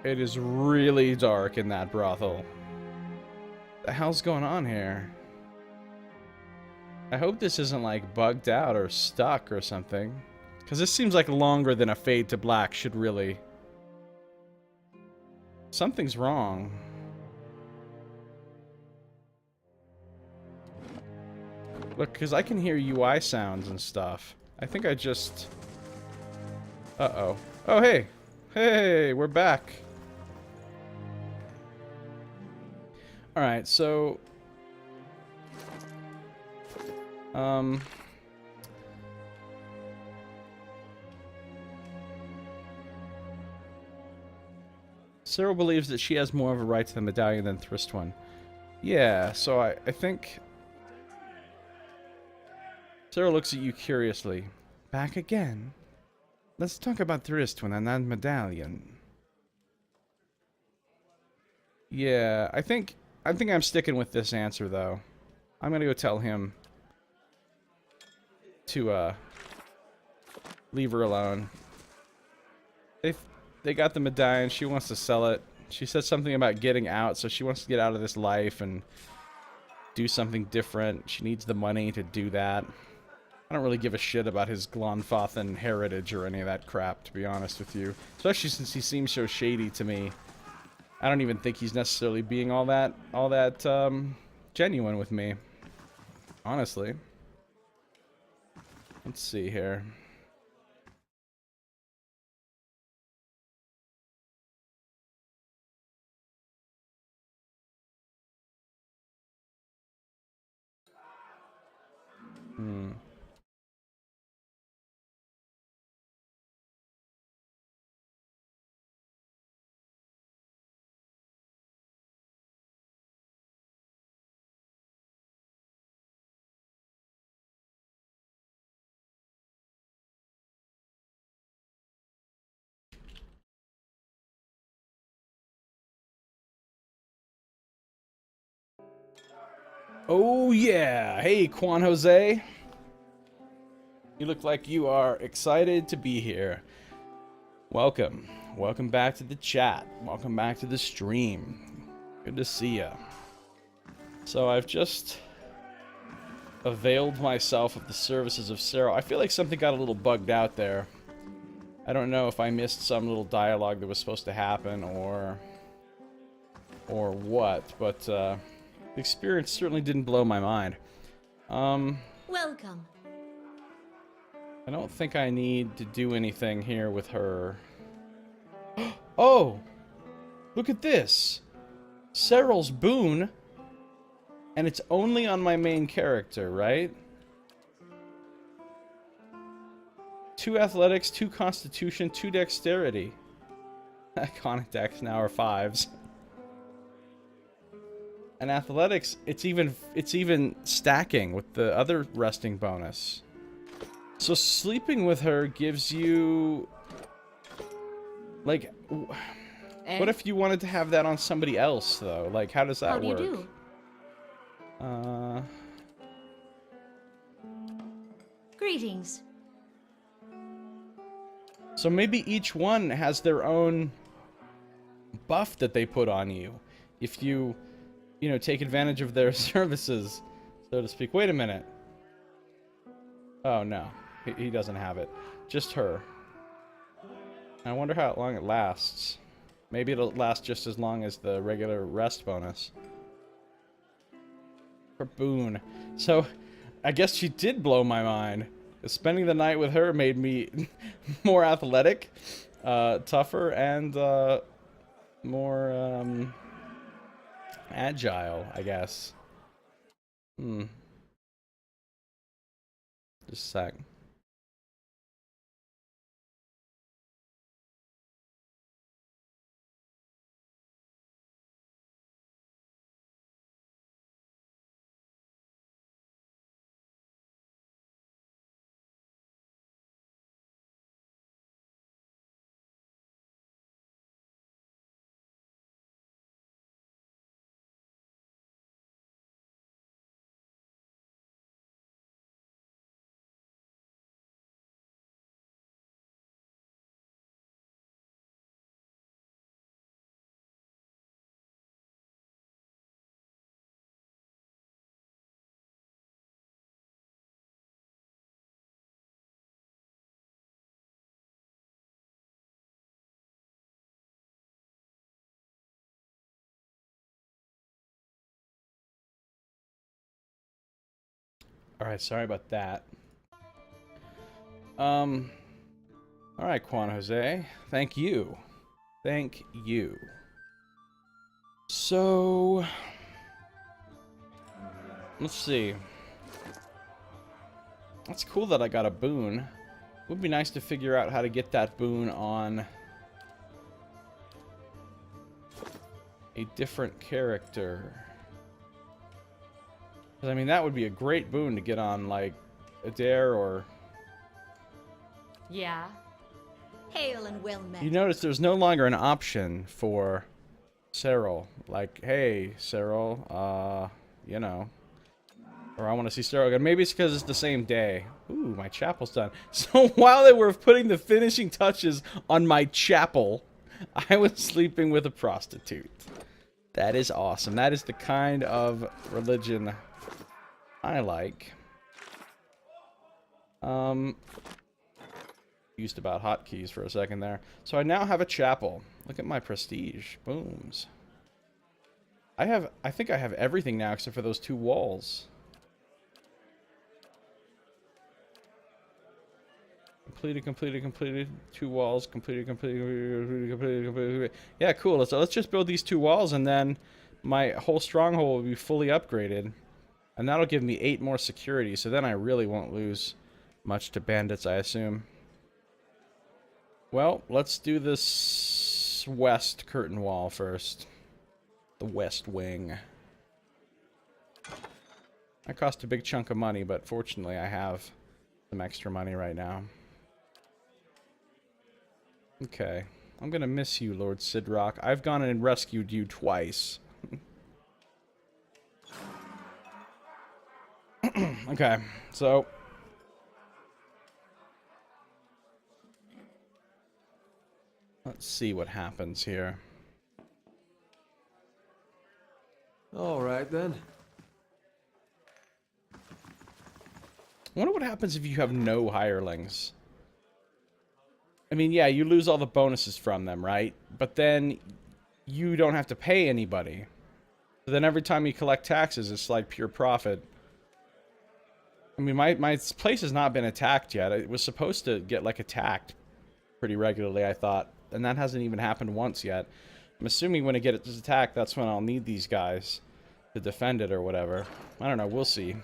It is really dark in that brothel. What the hell's going on here? I hope this isn't like bugged out or stuck or something. Because this seems like longer than a fade to black should really. Something's wrong. Look, because I can hear UI sounds and stuff. I think I just... Uh-oh. Oh, hey! Hey, we're back. Alright, so... Cyril believes that she has more of a right to the medallion than Thrist one. Yeah, so I think... Cyril looks at you curiously. Back again? Let's talk about Thrist one and that medallion. Yeah, I think I'm sticking with this answer, though. I'm gonna go tell him to, leave her alone. They got the medallion. She wants to sell it. She said something about getting out, so she wants to get out of this life and do something different. She needs the money to do that. I don't really give a shit about his Glonfothan heritage or any of that crap, to be honest with you. Especially since he seems so shady to me. I don't even think he's necessarily being all that genuine with me. Honestly. Let's see here. Oh yeah! Hey, Quan Jose! You look like you are excited to be here. Welcome. Welcome back to the chat. Welcome back to the stream. Good to see ya. So I've just availed myself of the services of Cyril. I feel like something got a little bugged out there. I don't know if I missed some little dialogue that was supposed to happen or what, but the experience certainly didn't blow my mind. Welcome. I don't think I need to do anything here with her. Oh! Look at this! Cyril's boon, and it's only on my main character, right? 2 athletics, 2 constitution, 2 dexterity. Iconic decks now are 5s. And athletics, it's even stacking with the other resting bonus. So sleeping with her gives you, like, what if you wanted to have that on somebody else, though? Like, how does that work? How do you do? Greetings. So maybe each one has their own buff that they put on you. If you know, take advantage of their services, so to speak. Wait a minute. Oh, no. He doesn't have it. Just her. I wonder how long it lasts. Maybe it'll last just as long as the regular rest bonus. For boon. So, I guess she did blow my mind. Spending the night with her made me more athletic, tougher, and more agile, I guess. Just a sec. Alright, sorry about that. Alright, Juan Jose. Thank you. Thank you. So... let's see. That's cool that I got a boon. It would be nice to figure out how to get that boon on a different character. 'Cause, I mean, that would be a great boon to get on, like, Adair or... Yeah. Hail and well met. You notice there's no longer an option for Cyril. Like, hey, Cyril, you know... or I want to see Cyril again. Maybe it's because it's the same day. Ooh, my chapel's done. So while they were putting the finishing touches on my chapel, I was sleeping with a prostitute. That is awesome. That is the kind of religion I like. Used about hotkeys for a second there. So I now have a chapel. Look at my prestige. Booms. I think I have everything now except for those 2 walls. Completed. 2 walls. Completed. Yeah, cool. So let's just build these 2 walls, and then my whole stronghold will be fully upgraded. And that'll give me 8 more security, so then I really won't lose much to bandits, I assume. Well, let's do this west curtain wall first. The west wing. That cost a big chunk of money, but fortunately I have some extra money right now. Okay. I'm gonna miss you, Lord Sidrock. I've gone and rescued you twice. Okay, so... let's see what happens here. Alright then. I wonder what happens if you have no hirelings. I mean, yeah, you lose all the bonuses from them, right? But then you don't have to pay anybody. So then every time you collect taxes, it's like pure profit. I mean, my place has not been attacked yet. It was supposed to get, like, attacked pretty regularly, I thought. And that hasn't even happened once yet. I'm assuming when it gets attacked, that's when I'll need these guys to defend it or whatever. I don't know, we'll see.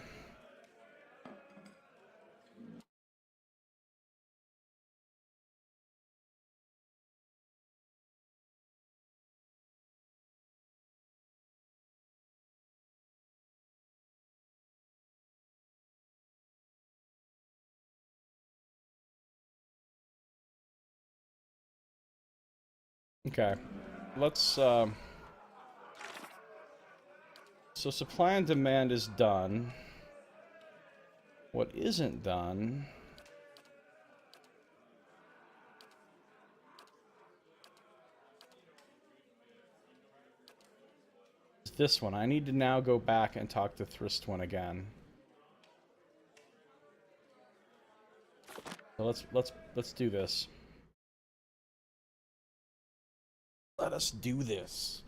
Okay, let's, so supply and demand is done. What isn't done is this one. I need to now go back and talk to Thristwin again. So let's do this. Let us do this.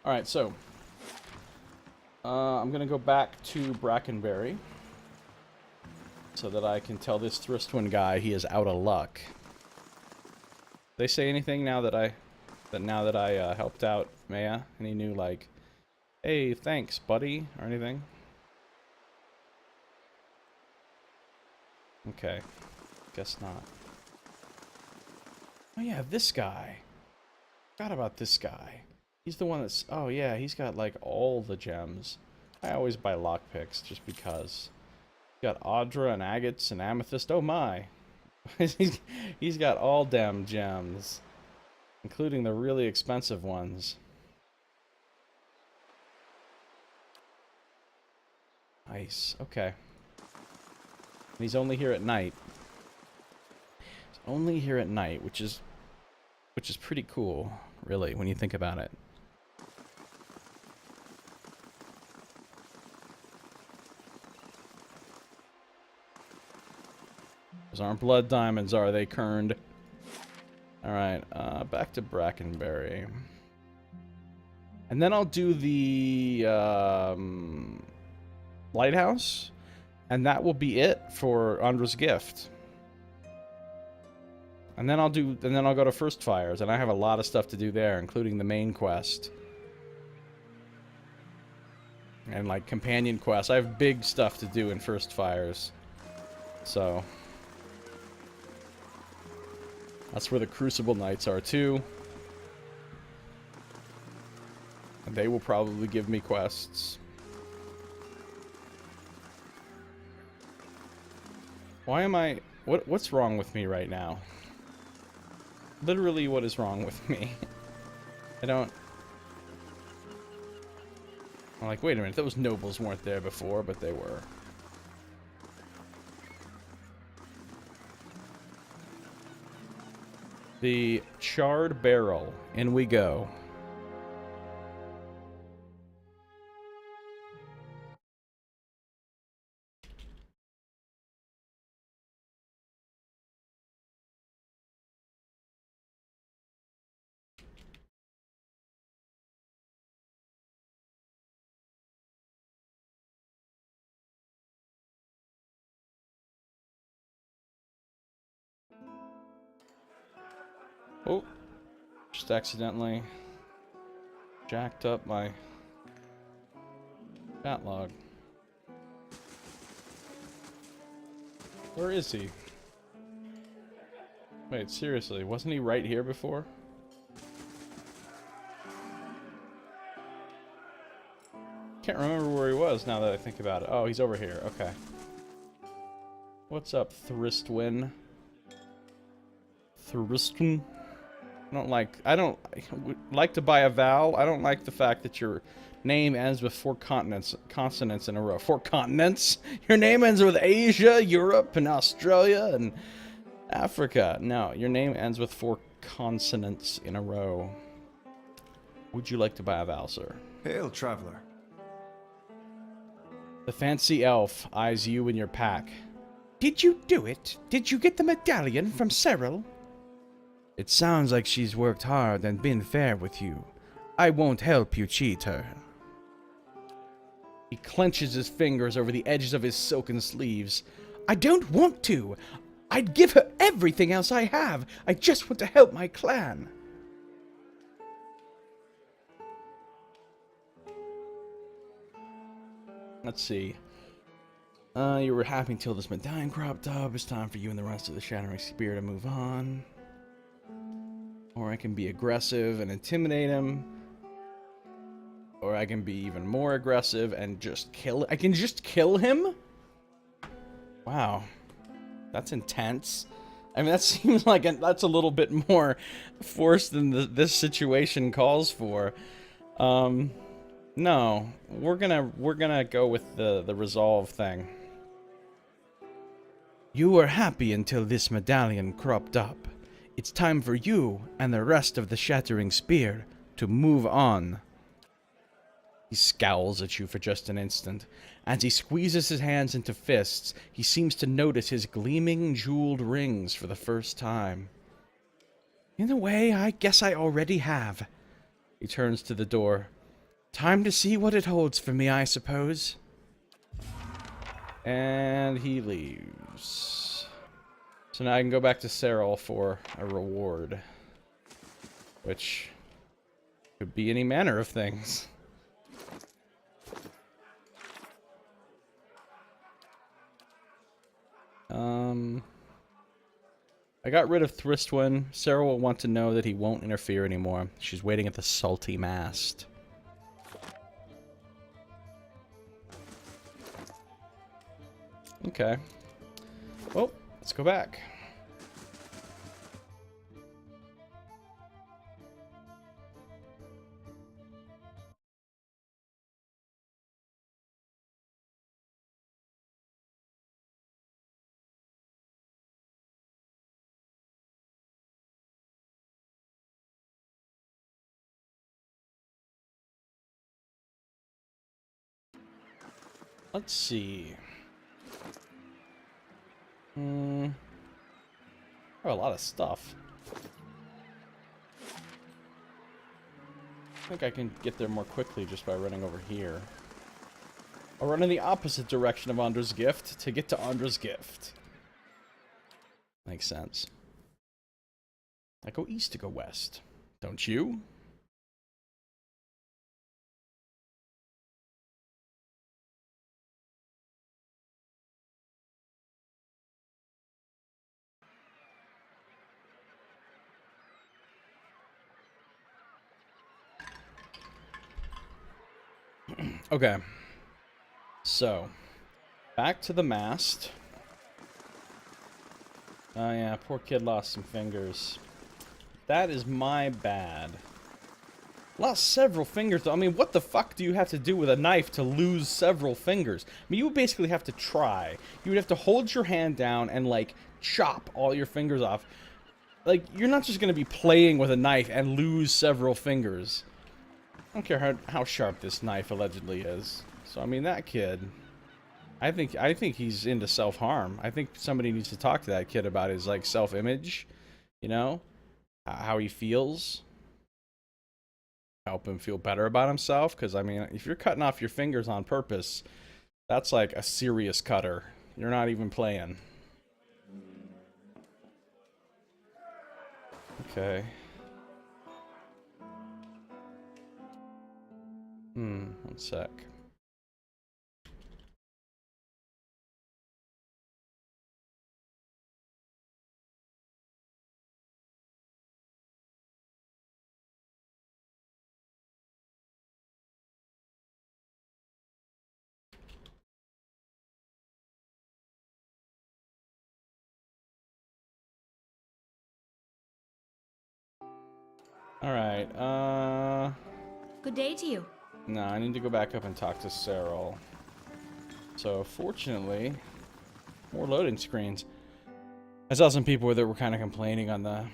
Alright, so I'm gonna go back to Brackenberry so that I can tell this Thristwin guy he is out of luck. They say anything now that I helped out Maya? Any new, like, hey, thanks, buddy, or anything? Okay, guess not. Oh yeah, this guy. Forgot about this guy. He's the one that's... oh yeah, he's got like all the gems. I always buy lockpicks just because. Got Audra and agates and amethyst. Oh my. He's got all damn gems. Including the really expensive ones. Nice. Okay. And he's only here at night. He's only here at night, which is which is pretty cool, really, when you think about it. Those aren't blood diamonds, are they, Kerned? Alright, back to Brackenberry. And then I'll do the lighthouse, and that will be it for Andra's gift. And then I'll go to First Fires, and I have a lot of stuff to do there, including the main quest. And like companion quests. I have big stuff to do in First Fires. So that's where the Crucible Knights are too. And they will probably give me quests. Why am I... What's wrong with me right now? Literally, what is wrong with me? I don't... I'm like, wait a minute, those nobles weren't there before, but they were. The Charred Barrel. In we go. Oh, just accidentally jacked up my chat log. Where is he? Wait, seriously, wasn't he right here before? Can't remember where he was now that I think about it. Oh, he's over here. Okay. What's up, Thristwin? Thristwin? I don't like to buy a vowel. I don't like the fact that your name ends with 4 consonants in a row. 4 continents? Your name ends with Asia, Europe, and Australia, and Africa. No, your name ends with 4 consonants in a row. Would you like to buy a vowel, sir? Hail, traveler. The fancy elf eyes you and your pack. Did you do it? Did you get the medallion from Cyril? It sounds like she's worked hard and been fair with you. I won't help you cheat her. He clenches his fingers over the edges of his silken sleeves. I don't want to. I'd give her everything else I have. I just want to help my clan. Let's see. You were happy until this medallion cropped up. It's time for you and the rest of the Shattering Spear to move on. Or I can be aggressive and intimidate him. Or I can be even more aggressive and just kill... I can just kill him? Wow. That's intense. I mean, that seems like that's a little bit more force than this situation calls for. No. We're gonna go with the resolve thing. You were happy until this medallion cropped up. It's time for you and the rest of the Shattering Spear to move on. He scowls at you for just an instant. As he squeezes his hands into fists, he seems to notice his gleaming jeweled rings for the first time. In a way, I guess I already have. He turns to the door. Time to see what it holds for me, I suppose. And he leaves. So now I can go back to Cyril for a reward. Which could be any manner of things. I got rid of Thristwin. Sarah will want to know that he won't interfere anymore. She's waiting at the salty mast. Okay. Well, let's go back. Let's see. I have a lot of stuff. I think I can get there more quickly just by running over here. I'll run in the opposite direction of Andra's gift to get to Andra's gift. Makes sense. I go east to go west. Don't you? Okay. So, back to the mast. Oh yeah, poor kid lost some fingers. That is my bad. Lost several fingers. I mean, what the fuck do you have to do with a knife to lose several fingers? I mean, you would basically have to try. You would have to hold your hand down and, like, chop all your fingers off. Like, you're not just going to be playing with a knife and lose several fingers. I don't care how sharp this knife allegedly is. So, I mean, that kid... I think he's into self-harm. I think somebody needs to talk to that kid about his, like, self-image. You know? How he feels. Help him feel better about himself. Because, I mean, if you're cutting off your fingers on purpose, that's like a serious cutter. You're not even playing. Okay. One sec. Alright, Good day to you. no, I need to go back up and talk to Cyril. So, fortunately, more loading screens. I saw some people that were kind of complaining on the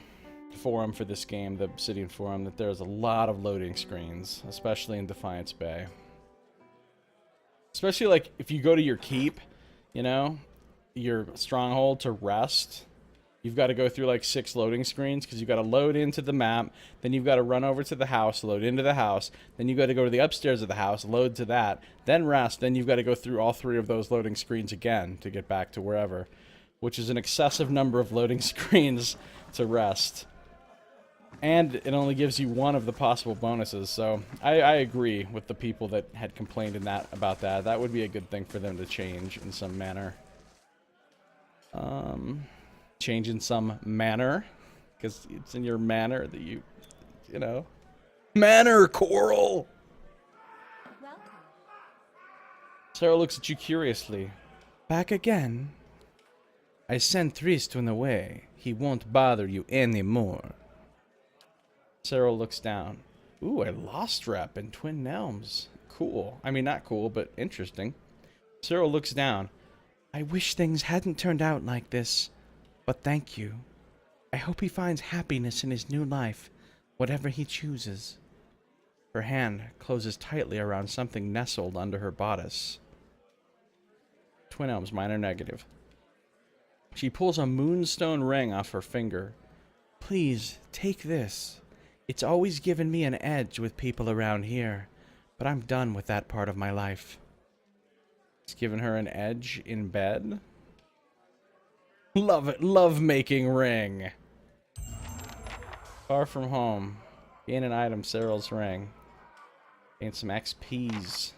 forum for this game, the Obsidian forum, that there's a lot of loading screens, especially in Defiance Bay. Especially, like, if you go to your keep, you know, your stronghold to rest... You've got to go through like 6 loading screens because you've got to load into the map, then you've got to run over to the house, load into the house, then you've got to go to the upstairs of the house, load to that, then rest, then you've got to go through all 3 of those loading screens again to get back to wherever, which is an excessive number of loading screens to rest. And it only gives you 1 of the possible bonuses, so I agree with the people that had complained about that. That would be a good thing for them to change in some manner. Change in some manner, because it's in your manner that you know. Manner, Coral! Welcome. Sarah looks at you curiously. Back again? I sent Tristan away. He won't bother you anymore. Sarah looks down. Ooh, a Lost Rep in Twin Elms. Cool. I mean, not cool, but interesting. Sarah looks down. I wish things hadn't turned out like this. But thank you. I hope he finds happiness in his new life, whatever he chooses. Her hand closes tightly around something nestled under her bodice. Twin Elms, minor negative. She pulls a moonstone ring off her finger. Please, take this. It's always given me an edge with people around here, but I'm done with that part of my life. It's given her an edge in bed? Love it. Love-making ring. Far from home. Gain an item, Cyril's ring. Gain some XPs.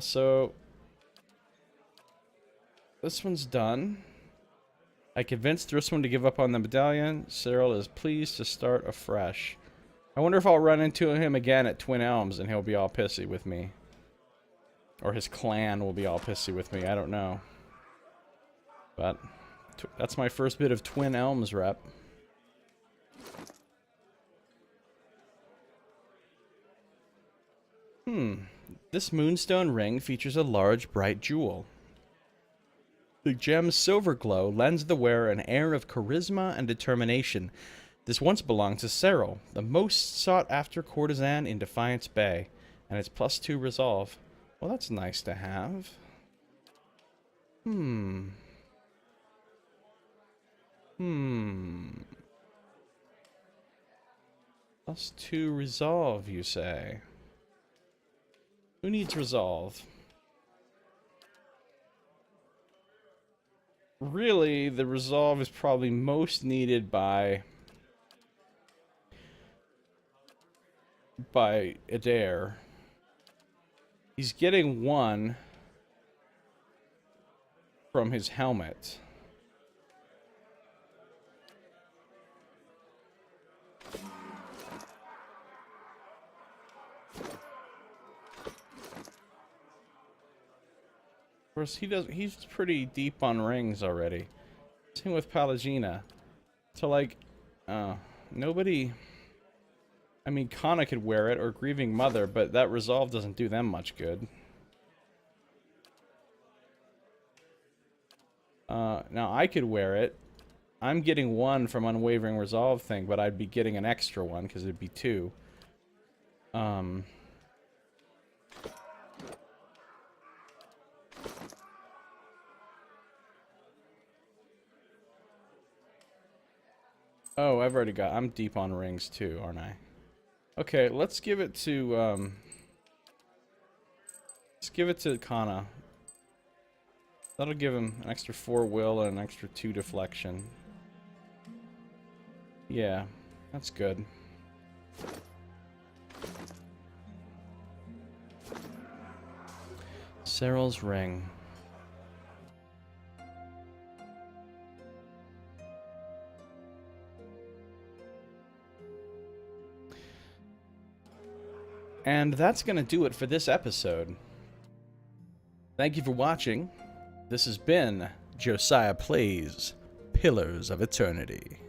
So... This one's done. I convinced this one to give up on the medallion. Cyril is pleased to start afresh. I wonder if I'll run into him again at Twin Elms and he'll be all pissy with me. Or his clan will be all pissy with me. I don't know. But that's my first bit of Twin Elms rep. This moonstone ring features a large, bright jewel. The gem's silver glow lends the wearer an air of charisma and determination. This once belonged to Cyril, the most sought-after courtesan in Defiance Bay, and its +2 resolve. Well, that's nice to have. Hmm. +2 resolve, you say? Who needs resolve? Really, the resolve is probably most needed by Adair. He's getting 1 from his helmet. Of course, he's pretty deep on rings already. Same with Pallegina. So, like, nobody... I mean, Kana could wear it, or Grieving Mother, but that resolve doesn't do them much good. Now, I could wear it. I'm getting 1 from Unwavering Resolve thing, but I'd be getting an extra 1, because it'd be 2. Oh, I've already got... I'm deep on rings, too, aren't I? Okay, let's give it to, let's give it to Kana. That'll give him an extra 4 will and an extra 2 deflection. Yeah, that's good. Cyril's ring. And that's going to do it for this episode. Thank you for watching. This has been Josiah Plays Pillars of Eternity.